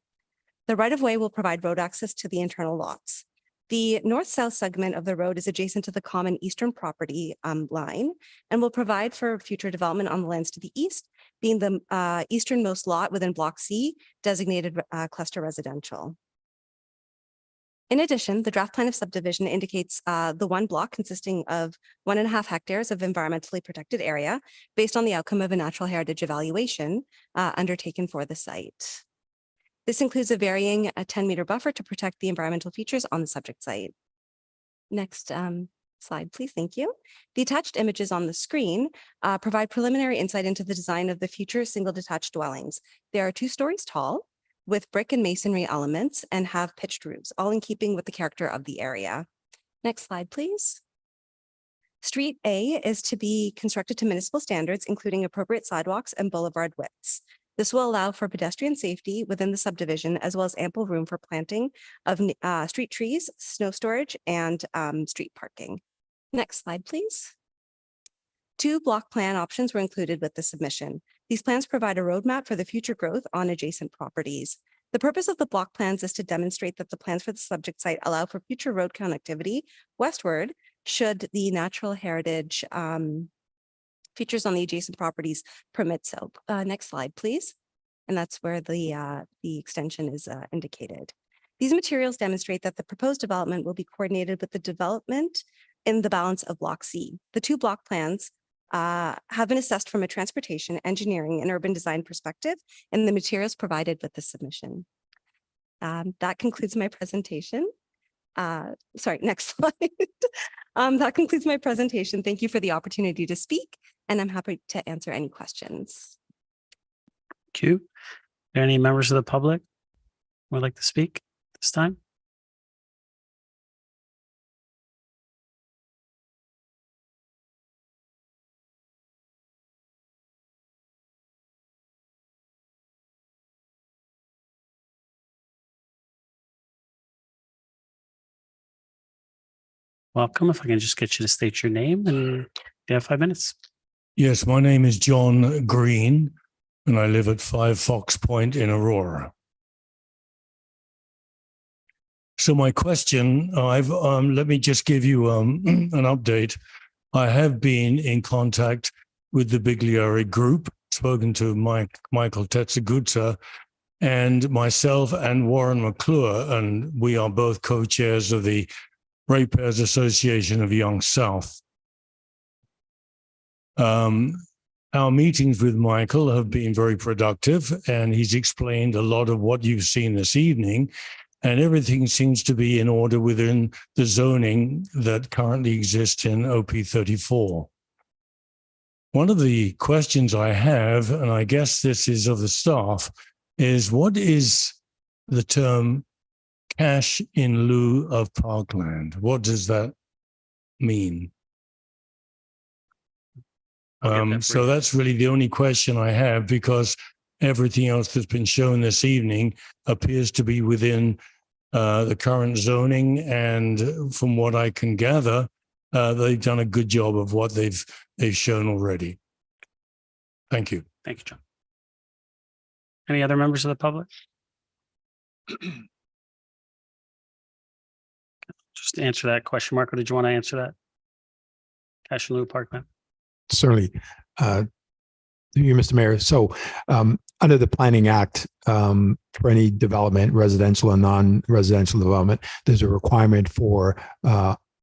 The right-of-way will provide road access to the internal lots. The north-south segment of the road is adjacent to the common eastern property line and will provide for future development on the lands to the east, being the easternmost lot within Block C, designated cluster residential. In addition, the draft plan of subdivision indicates the one block consisting of 1.5 hectares of environmentally protected area based on the outcome of a natural heritage evaluation undertaken for the site. This includes a varying 10-meter buffer to protect the environmental features on the subject site. Next slide, please. Thank you. The attached images on the screen provide preliminary insight into the design of the future single detached dwellings. They are 2 stories tall with brick and masonry elements and have pitched roofs, all in keeping with the character of the area. Next slide, please. Street A is to be constructed to municipal standards, including appropriate sidewalks and boulevard widths. This will allow for pedestrian safety within the subdivision, as well as ample room for planting of street trees, snow storage, and street parking. Next slide, please. 2 block plan options were included with the submission. These plans provide a roadmap for the future growth on adjacent properties. The purpose of the block plans is to demonstrate that the plans for the subject site allow for future road connectivity westward should the natural heritage features on the adjacent properties permit so. Next slide, please. And that's where the extension is indicated. These materials demonstrate that the proposed development will be coordinated with the development in the balance of Block C. The 2 block plans have been assessed from a transportation, engineering, and urban design perspective, and the materials provided with the submission. That concludes my presentation. Sorry, next slide. That concludes my presentation. Thank you for the opportunity to speak, and I'm happy to answer any questions. Thank you. Are there any members of the public who would like to speak this time? Welcome. If I can just get you to state your name, and you have 5 minutes. Yes, my name is John Green, and I live at 5 Fox Point in Aurora. So my question, let me just give you an update. I have been in contact with the Bigliari group, spoken to Michael Tetsuguta, and myself and Warren McClure, and we are both co-chairs of the Ratepayers Association of Young South. Our meetings with Michael have been very productive, and he's explained a lot of what you've seen this evening, and everything seems to be in order within the zoning that currently exists in OP 34. One of the questions I have, and I guess this is of the staff, is what is the term cash in lieu of parkland? What does that mean? So that's really the only question I have, because everything else that's been shown this evening appears to be within the current zoning. And from what I can gather, they've done a good job of what they've shown already. Thank you. Thank you, John. Any other members of the public? Just to answer that question, Marco, did you want to answer that? Cash in lieu of parkland? Certainly. You, Mr. Mayor. So under the Planning Act, for any development, residential and non-residential development, there's a requirement for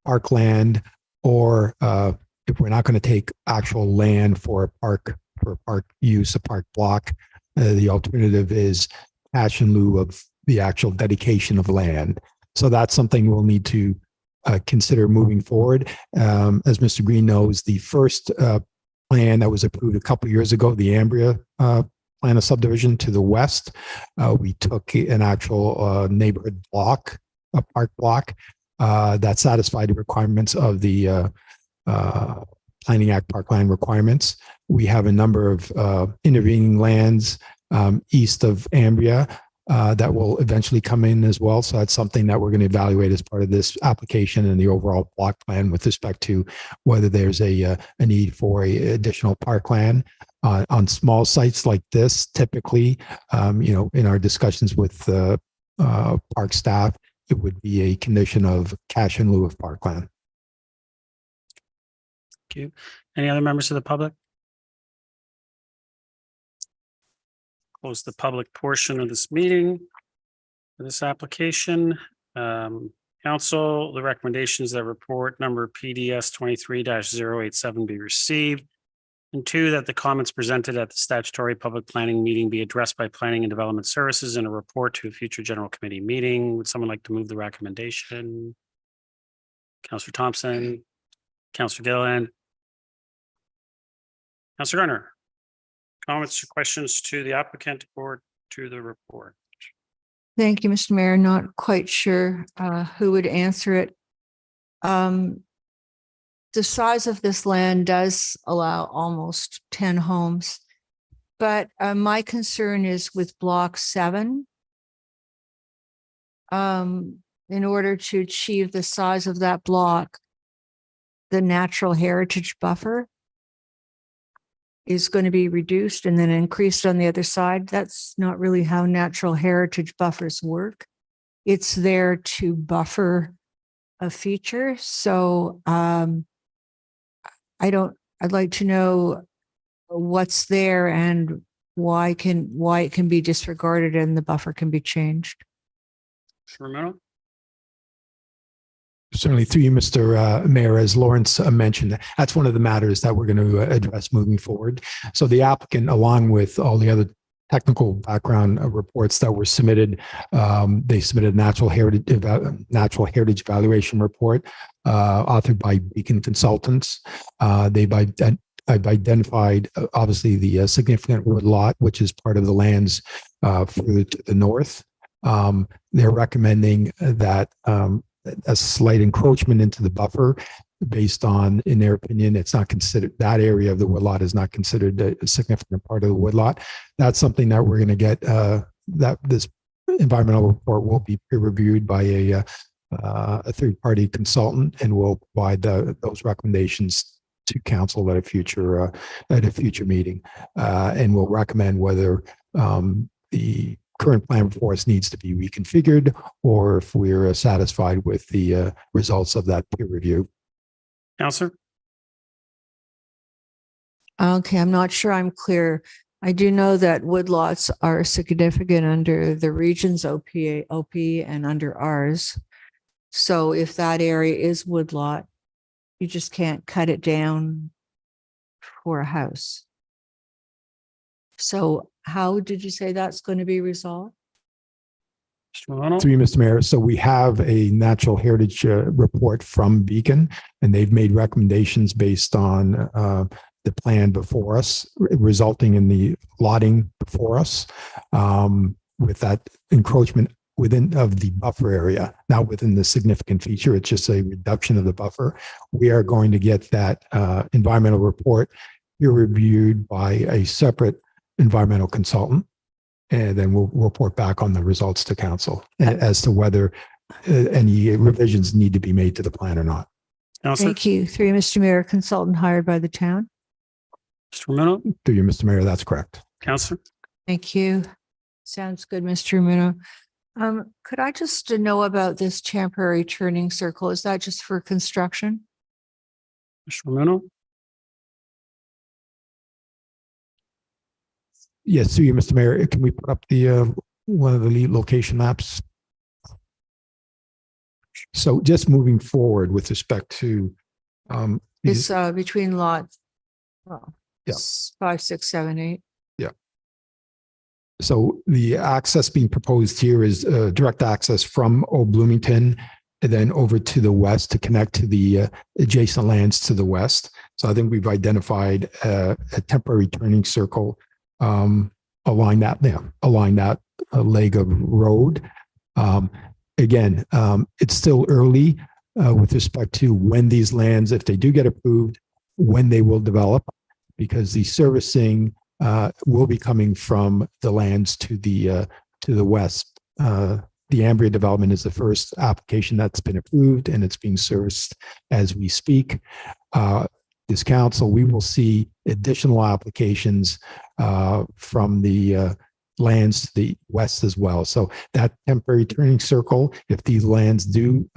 parkland, or if we're not going to take actual land for park use, a park block, the alternative is cash in lieu of the actual dedication of land. So that's something we'll need to consider moving forward. As Mr. Green knows, the first plan that was approved a couple of years ago, the Ambria plan of subdivision to the west, we took an actual neighborhood block, a park block, that satisfied the requirements of the Planning Act parkland requirements. We have a number of intervening lands east of Ambria that will eventually come in as well. So that's something that we're going to evaluate as part of this application and the overall block plan with respect to whether there's a need for a additional parkland on small sites like this. Typically, in our discussions with park staff, it would be a condition of cash in lieu of parkland. Thank you. Any other members of the public? Close the public portion of this meeting for this application. Council, the recommendations that report number PDS 23-087 be received. And 2, that the comments presented at the statutory public planning meeting be addressed by Planning and Development Services in a report to a future general committee meeting. Would someone like to move the recommendation? Councillor Thompson, Councillor Gilliland, Councillor Gunner. Comments or questions to the applicant or to the report? Thank you, Mr. Mayor. Not quite sure who would answer it. The size of this land does allow almost 10 homes. But my concern is with block 7. In order to achieve the size of that block, the natural heritage buffer is going to be reduced and then increased on the other side. That's not really how natural heritage buffers work. It's there to buffer a feature. So I'd like to know what's there and why it can be disregarded and the buffer can be changed. Romano? Certainly through you, Mr. Mayor, as Lawrence mentioned, that's one of the matters that we're going to address moving forward. So the applicant, along with all the other technical background reports that were submitted, they submitted a natural heritage evaluation report authored by Beacon Consultants. They've identified obviously the significant wood lot, which is part of the lands further to the north. They're recommending that a slight encroachment into the buffer based on, in their opinion, it's not considered, that area of the woodlot is not considered a significant part of the woodlot. That's something that we're going to get, that this environmental report will be peer reviewed by a third-party consultant and will provide those recommendations to council at a future meeting. And we'll recommend whether the current plan before us needs to be reconfigured, or if we're satisfied with the results of that peer review. Counselor? Okay, I'm not sure I'm clear. I do know that woodlots are significant under the region's OP and under ours. So if that area is woodlot, you just can't cut it down for a house. So how did you say that's going to be resolved? Mr. Romano? Through you, Mr. Mayor. So we have a natural heritage report from Beacon, and they've made recommendations based on the plan before us, resulting in the lotting before us, with that encroachment within of the buffer area, not within the significant feature. It's just a reduction of the buffer. We are going to get that environmental report peer reviewed by a separate environmental consultant, and then we'll report back on the results to council as to whether any revisions need to be made to the plan or not. Counselor? Thank you. Through you, Mr. Mayor, consultant hired by the town. Mr. Romano? Through you, Mr. Mayor, that's correct. Counselor? Thank you. Sounds good, Mr. Romano. Could I just know about this temporary turning circle? Is that just for construction? Mr. Romano? Yes, through you, Mr. Mayor, can we put up the one of the lead location maps? So just moving forward with respect to It's between lots. Well, Yeah. 5, 6, 7, 8. so the access being proposed here is direct access from Old Bloomington and then over to the west to connect to the adjacent lands to the west. So I think we've identified a temporary turning circle along that leg of road. Again, it's still early with respect to when these lands, if they do get approved, when they will develop, because the servicing will be coming from the lands to the west. The Ambria development is the first application that's been approved, and it's being serviced as we speak. This council, we will see additional applications from the lands to the west as well. So that temporary turning circle, if these lands do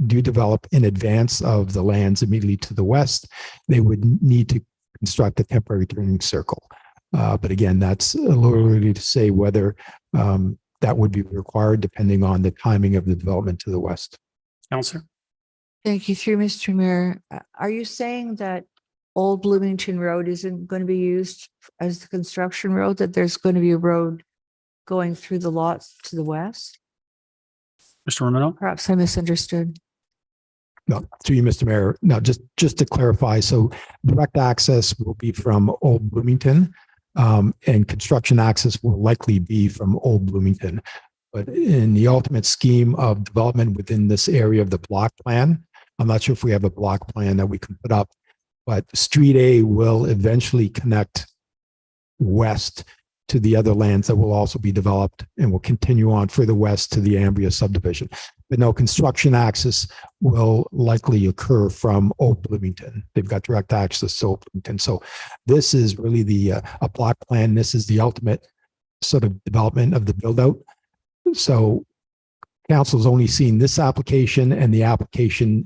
develop in advance of the lands immediately to the west, they would need to construct a temporary turning circle. But again, that's a little early to say whether that would be required depending on the timing of the development to the west. Counselor? Thank you. Through Mr. Mayor, are you saying that Old Bloomington Road isn't going to be used as the construction road, that there's going to be a road going through the lots to the west? Mr. Romano? Perhaps I misunderstood. No, through you, Mr. Mayor. No, just to clarify, so direct access will be from Old Bloomington, and construction access will likely be from Old Bloomington. But in the ultimate scheme of development within this area of the block plan, I'm not sure if we have a block plan that we can put up, but Street A will eventually connect west to the other lands that will also be developed and will continue on further west to the Ambria subdivision. But no construction access will likely occur from Old Bloomington. They've got direct access to Old Bloomington. So this is really a block plan. This is the ultimate sort of development of the build out. So council's only seen this application and the application,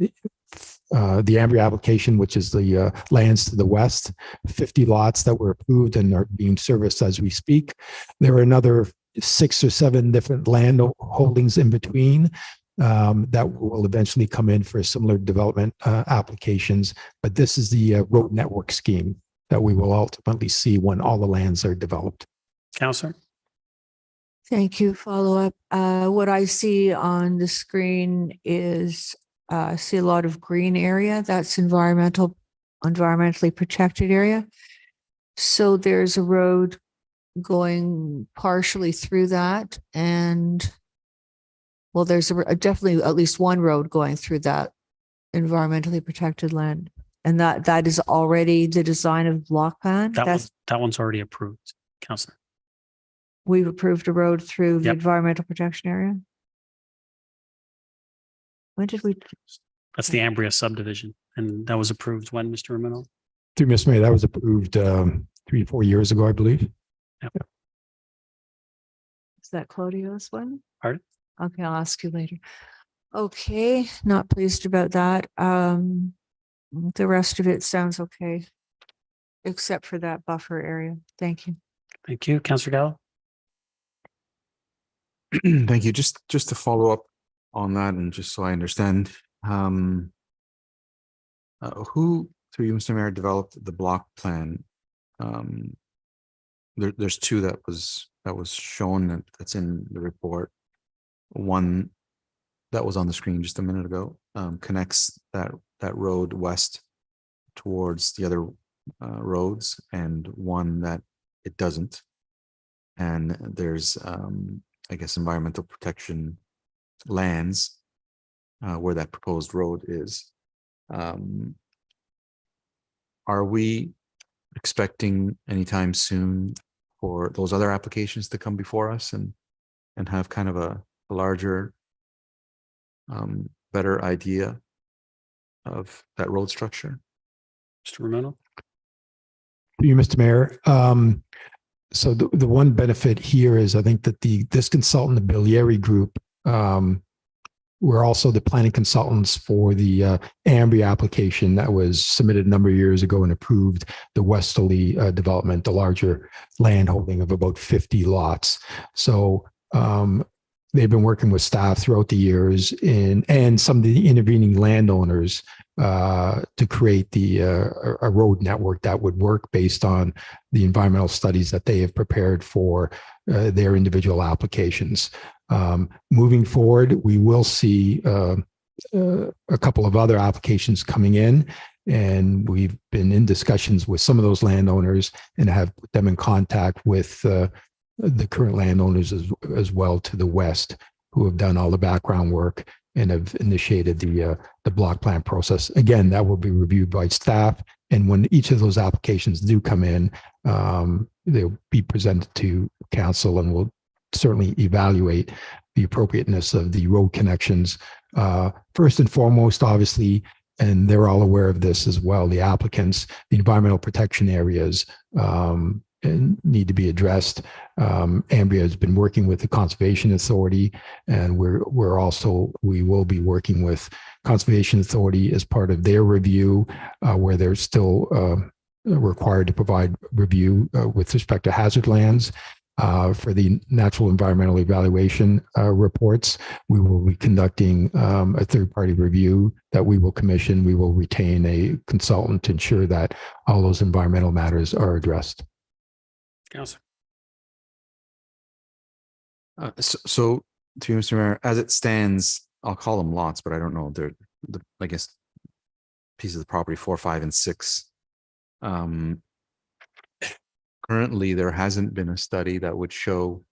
the Ambria application, which is the lands to the west, 50 lots that were approved and are being serviced as we speak. There are another 6 or 7 different land holdings in between that will eventually come in for similar development applications. But this is the road network scheme that we will ultimately see when all the lands are developed. Counselor? Thank you. Follow up. What I see on the screen is I see a lot of green area. That's environmentally protected area. So there's a road going partially through that, and well, there's definitely at least one road going through that environmentally protected land, and that is already the design of block plan. That one's already approved, Counselor. We've approved a road through the Yep. environmental protection area. When did we? That's the Ambria subdivision, and that was approved when, Mr. Romano? Through Mr. Mayor, that was approved 3-4 years ago, I believe. Yep. Is that Claudio's one? Pardon? Okay, I'll ask you later. Okay, not pleased about that. The rest of it sounds okay, except for that buffer area. Thank you. Thank you. Counselor Gallo? Thank you. Just to follow up on that, and just so I understand, who, through you, Mr. Mayor, developed the block plan? There's 2 that was shown that's in the report. One that was on the screen just a minute ago connects that road west towards the other roads, and one that it doesn't. And there's I guess environmental protection lands where that proposed road is. Are we expecting anytime soon for those other applications to come before us and have kind of a larger, better idea of that road structure? Mr. Romano? To you, Mr. Mayor. So the one benefit here is I think that this consultant, the Bilieri Group, we're also the planning consultants for the Ambria application that was submitted a number of years ago and approved the westerly development, the larger land holding of about 50 lots. So they've been working with staff throughout the years and some of the intervening landowners to create a road network that would work based on the environmental studies that they have prepared for their individual applications. Moving forward, we will see a couple of other applications coming in, and we've been in discussions with some of those landowners and have put them in contact with the current landowners as well to the west, who have done all the background work and have initiated the block plan process. Again, that will be reviewed by staff, and when each of those applications do come in, they'll be presented to council, and we'll certainly evaluate the appropriateness of the road connections. First and foremost, obviously, and they're all aware of this as well, the applicants, the environmental protection areas need to be addressed. Ambria has been working with the Conservation Authority, and we will be working with Conservation Authority as part of their review, where they're still required to provide review with respect to hazard lands. For the natural environmental evaluation reports, we will be conducting a third-party review that we will commission. We will retain a consultant to ensure that all those environmental matters are addressed. Councilor. So to you, Mr. Mayor, as it stands, I'll call them lots, but I don't know, they're I guess pieces of property 4, 5, and 6. Currently, there hasn't been a study that would show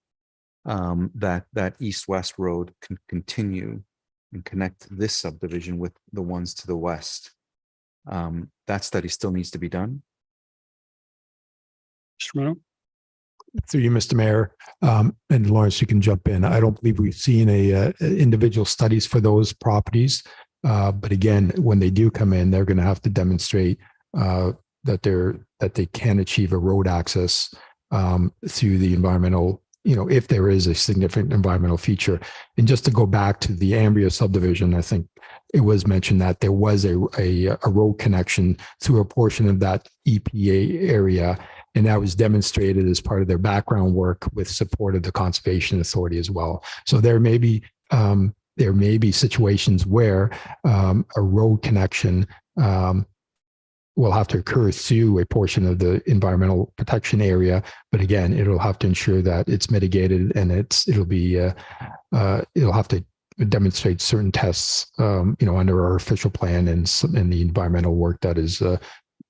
that east-west road can continue and connect this subdivision with the ones to the west. That study still needs to be done. Mr. Romano? Through you, Mr. Mayor, and Lawrence, you can jump in. I don't believe we've seen individual studies for those properties. But again, when they do come in, they're going to have to demonstrate that they can achieve a road access through the environmental, if there is a significant environmental feature. And just to go back to the Ambria subdivision, I think it was mentioned that there was a road connection through a portion of that EPA area. And that was demonstrated as part of their background work with support of the Conservation Authority as well. So there may be situations where a road connection will have to occur through a portion of the environmental protection area. But again, it'll have to ensure that it's mitigated, and it'll have to demonstrate certain tests, under our official plan and the environmental work that is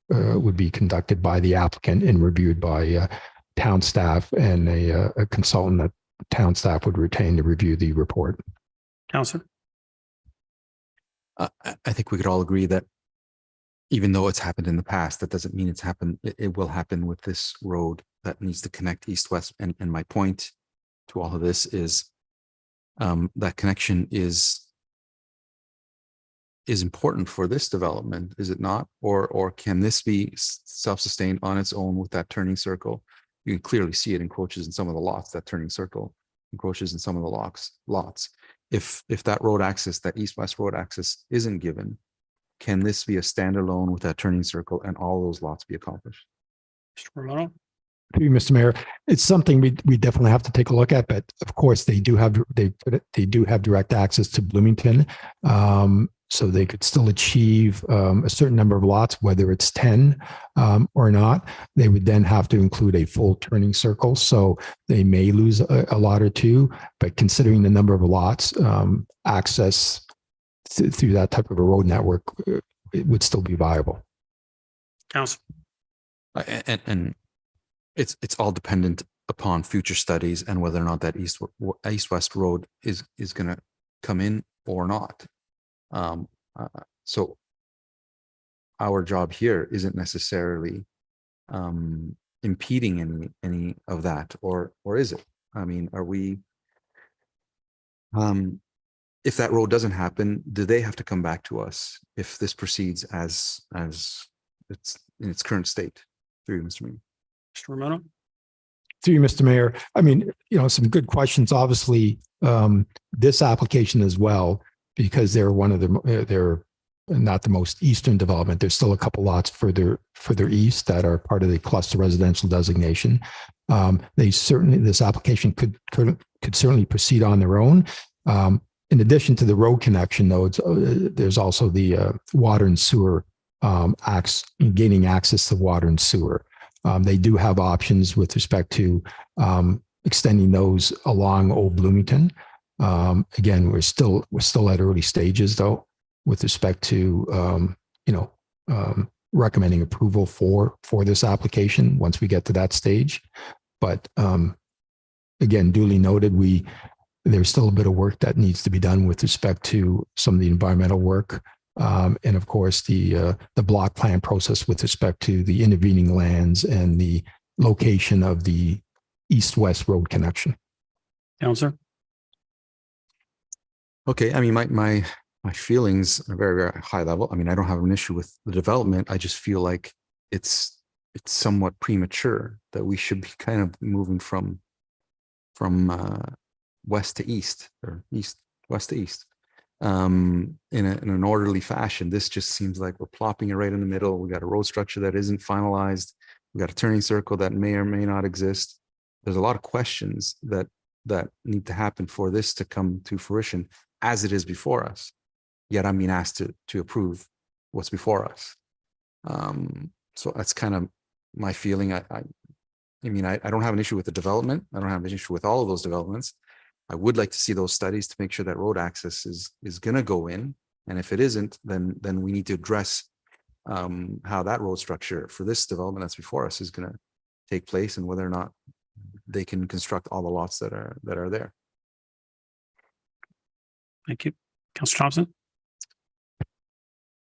would be conducted by the applicant and reviewed by town staff and a consultant that town staff would retain to review the report. Counselor? I think we could all agree that even though it's happened in the past, that doesn't mean it will happen with this road that needs to connect east-west. And my point to all of this is that connection is important for this development, is it not? Or can this be self-sustained on its own with that turning circle? You can clearly see it encroaches in some of the lots, that turning circle encroaches in some of the lots. If that road access, that east-west road access isn't given, can this be a standalone with that turning circle and all those lots be accomplished? Mr. Romano? To you, Mr. Mayor, it's something we definitely have to take a look at, but of course they do have direct access to Bloomington. So they could still achieve a certain number of lots, whether it's 10 or not. They would then have to include a full turning circle. So they may lose a lot or two, but considering the number of lots, access through that type of a road network, it would still be viable. Council. And it's all dependent upon future studies and whether or not that east-west road is going to come in or not. So our job here isn't necessarily impeding any of that, or is it? I mean, are we? If that road doesn't happen, do they have to come back to us if this proceeds as it's in its current state? Through you, Mr. Mayor. Mr. Romano? Through you, Mr. Mayor. I mean, some good questions. Obviously, this application as well, because they're they're not the most eastern development. There's still a couple lots further east that are part of the cluster residential designation. This application could certainly proceed on their own. In addition to the road connection, though, there's also the water and sewer gaining access to water and sewer. They do have options with respect to extending those along Old Bloomington. Again, we're still at early stages, though, with respect to recommending approval for this application once we get to that stage. But again, duly noted, there's still a bit of work that needs to be done with respect to some of the environmental work. And of course, the block plan process with respect to the intervening lands and the location of the east-west road connection. Counselor? Okay, I mean, my feelings are very, very high level. I mean, I don't have an issue with the development. I just feel like it's somewhat premature that we should be kind of moving from west to east, or west to east, in an orderly fashion. This just seems like we're plopping it right in the middle. We got a road structure that isn't finalized. We got a turning circle that may or may not exist. There's a lot of questions that need to happen for this to come to fruition as it is before us. Yet I'm being asked to approve what's before us. So that's kind of my feeling. I don't have an issue with the development. I don't have an issue with all of those developments. I would like to see those studies to make sure that road access is going to go in. And if it isn't, then we need to address how that road structure for this development that's before us is going to take place, and whether or not they can construct all the lots that are there. Thank you. Councilor Thompson?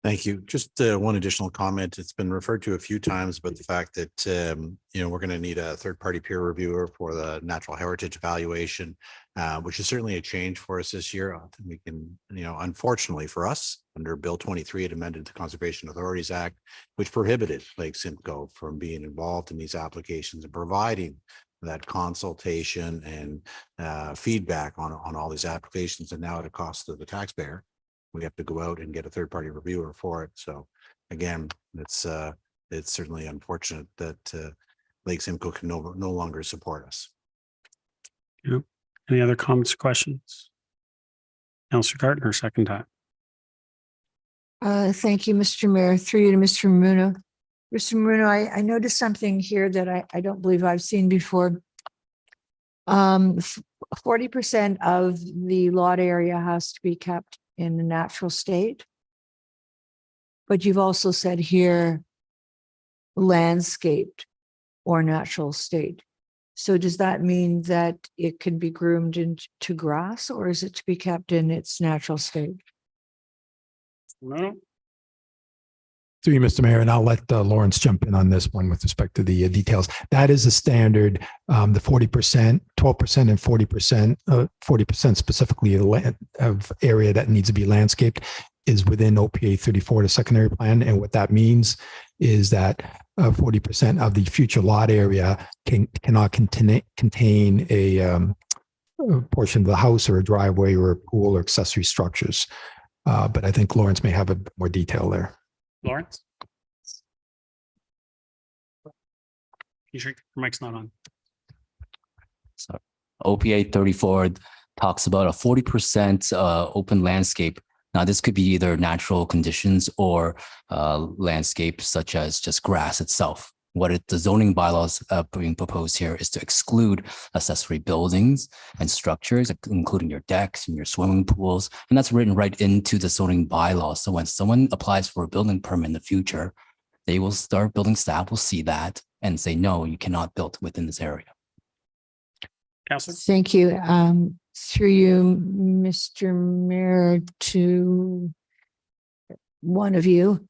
Thank you. Just one additional comment. It's been referred to a few times, but the fact that, we're going to need a third-party peer reviewer for the natural heritage evaluation, which is certainly a change for us this year. We can, unfortunately for us, under Bill 23, it amended the Conservation Authorities Act, which prohibited Lake Simcoe from being involved in these applications and providing that consultation and feedback on all these applications. And now at a cost to the taxpayer, we have to go out and get a third-party reviewer for it. So again, it's certainly unfortunate that Lake Simcoe can no longer support us. Yep. Any other comments or questions? Councillor Gardner, second time. Thank you, Mr. Mayor. Through you to Mr. Muno. Mr. Muno, I noticed something here that I don't believe I've seen before. 40% of the lot area has to be kept in the natural state. But you've also said here landscaped or natural state. So does that mean that it can be groomed into grass, or is it to be kept in its natural state? No. Through you, Mr. Mayor, and I'll let Lawrence jump in on this one with respect to the details. That is the standard, the 40%, 12% and 40% specifically of area that needs to be landscaped is within OPA 34, the secondary plan. And what that means is that 40% of the future lot area cannot contain a portion of the house or a driveway or a pool or accessory structures. But I think Lawrence may have a bit more detail there. Lawrence? Your mic's not on. So OPA 34 talks about a 40% open landscape. Now, this could be either natural conditions or landscape such as just grass itself. What the zoning bylaws being proposed here is to exclude accessory buildings and structures, including your decks and your swimming pools. And that's written right into the zoning bylaws. So when someone applies for a building permit in the future, they will start, building staff will see that and say, no, you cannot build within this area. Councillor? Thank you. Through you, Mr. Mayor, to one of you.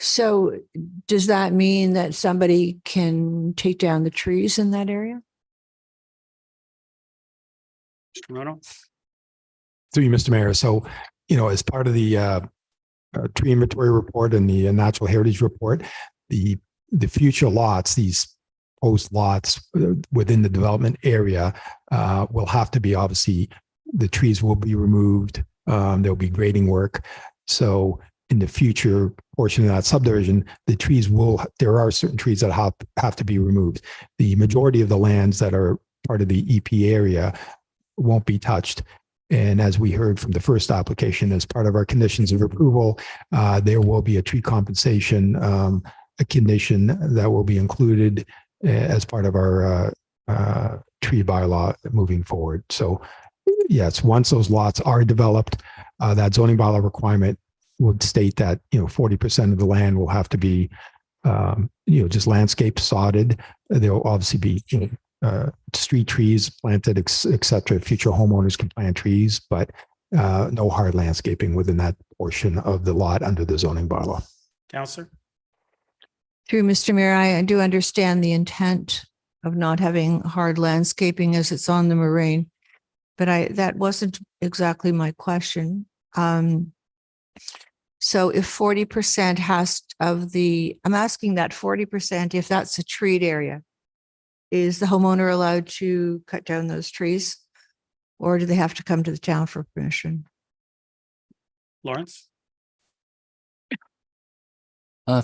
So does that mean that somebody can take down the trees in that area? Mr. Rono? Through you, Mr. Mayor. So, as part of the tree inventory report and the natural heritage report, the future lots, these proposed lots within the development area will have to be, obviously, the trees will be removed. There'll be grading work. So in the future portion of that subdivision, there are certain trees that have to be removed. The majority of the lands that are part of the EP area won't be touched. And as we heard from the first application, as part of our conditions of approval, there will be a tree compensation, a condition that will be included as part of our tree bylaw moving forward. So yes, once those lots are developed, that zoning bylaw requirement would state that 40% of the land will have to be just landscaped, sodded. There will obviously be street trees planted, et cetera. Future homeowners can plant trees, but no hard landscaping within that portion of the lot under the zoning bylaw. Councillor? Through Mr. Mayor, I do understand the intent of not having hard landscaping as it's on the moraine, but that wasn't exactly my question. So if 40% I'm asking that 40%, if that's a treed area, is the homeowner allowed to cut down those trees? Or do they have to come to the town for permission? Lawrence?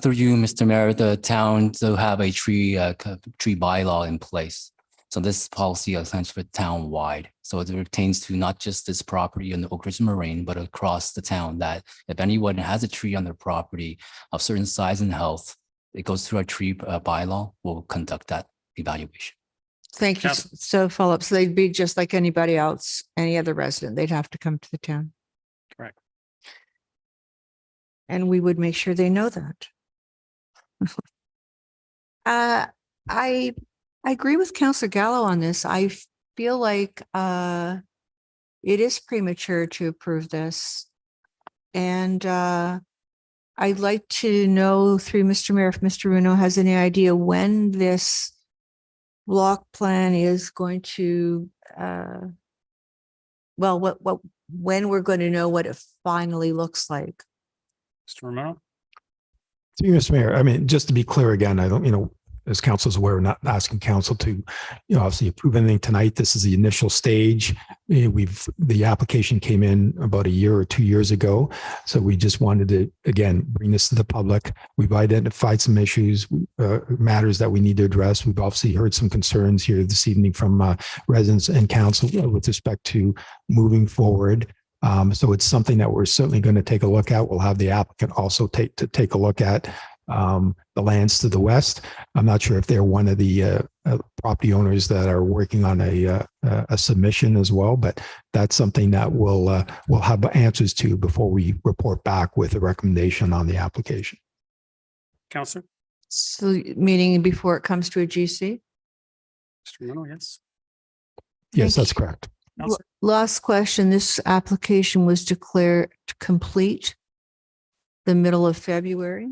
Through you, Mr. Mayor, the town will have a tree bylaw in place. So this policy is essentially town-wide. So it pertains to not just this property in the Oak Ridge Moraine, but across the town, that if anyone has a tree on their property of certain size and health, it goes through our tree bylaw, we'll conduct that evaluation. Thank you. So follow up. So they'd be just like anybody else, any other resident. They'd have to come to the town. Correct. And we would make sure they know that. I agree with Councillor Gallo on this. I feel like it is premature to approve this. And I'd like to know through Mr. Mayor, if Mr. Runo has any idea when this block plan is going to, when we're going to know what it finally looks like. Mr. Romero? Through you, Mr. Mayor, I mean, just to be clear again, I don't, as council's aware, we're not asking council to, obviously approve anything tonight. This is the initial stage. The application came in about a year or 2 years ago. So we just wanted to, again, bring this to the public. We've identified some issues, matters that we need to address. We've obviously heard some concerns here this evening from residents and council with respect to moving forward. So it's something that we're certainly going to take a look at. We'll have the applicant also take a look at the lands to the west. I'm not sure if they're one of the property owners that are working on a submission as well, but that's something that we'll have answers to before we report back with a recommendation on the application. Counselor? So meaning before it comes to a GC? Mr. Romero, yes. Yes, Thank that's you. correct. Counselor? Last question. This application was declared complete the middle of February.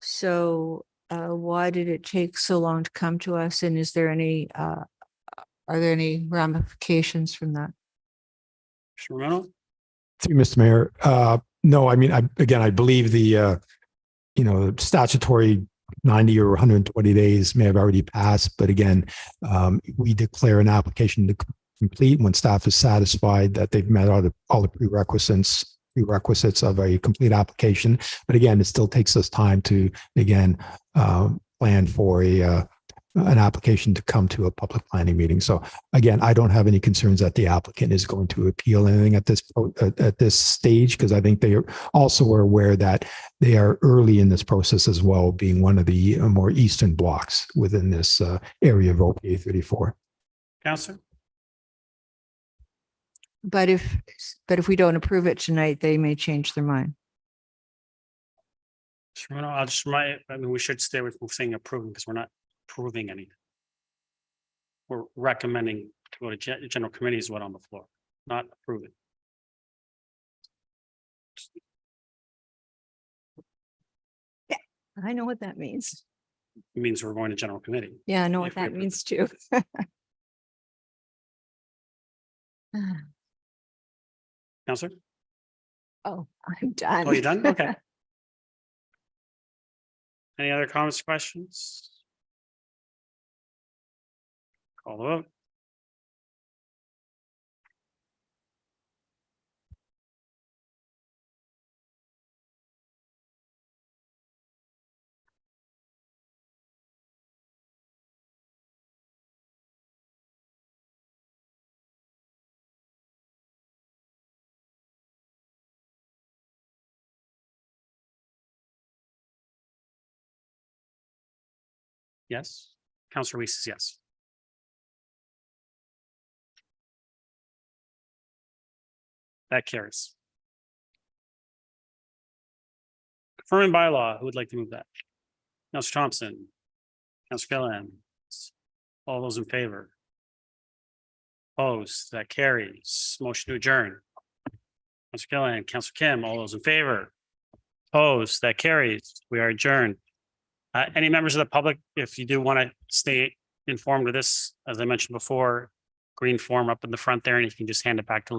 So why did it take so long to come to us? And is there any, are there any ramifications from that? Mr. Romero? Through you, Mr. Mayor. No, I mean, I believe the statutory 90 or 120 days may have already passed. But again, we declare an application to complete when staff is satisfied that they've met all the prerequisites of a complete application. But again, it still takes us time to, again, plan for an application to come to a public planning meeting. So again, I don't have any concerns that the applicant is going to appeal anything at this stage, because I think they also are aware that they are early in this process as well, being one of the more eastern blocks within this area of OPA 34. Counselor? But if we don't approve it tonight, they may change their mind. Mr. Romero, I'll just remind, we should stay with saying approving because we're not approving anything. We're recommending to go to general committee is what on the floor, not approving. Yeah, I know what that means. It means we're going to general committee. Yeah, I know what If we that approve means too. Counselor? Oh, I'm done. Oh, you done? Okay. Any other comments, questions? Call the vote. Yes. Counselor Weiss is yes. That carries. Confirming bylaw, who would like to move that? Counselor Thompson, Counselor Gillen, all those in favor? Opposed, that carries. Motion to adjourn. Counselor Gillen, Counselor Kim, all those in favor? Opposed, that carries. We are adjourned. Any members of the public, if you do want to stay informed of this, as I mentioned before, green form up in the front there, and you can just hand it back to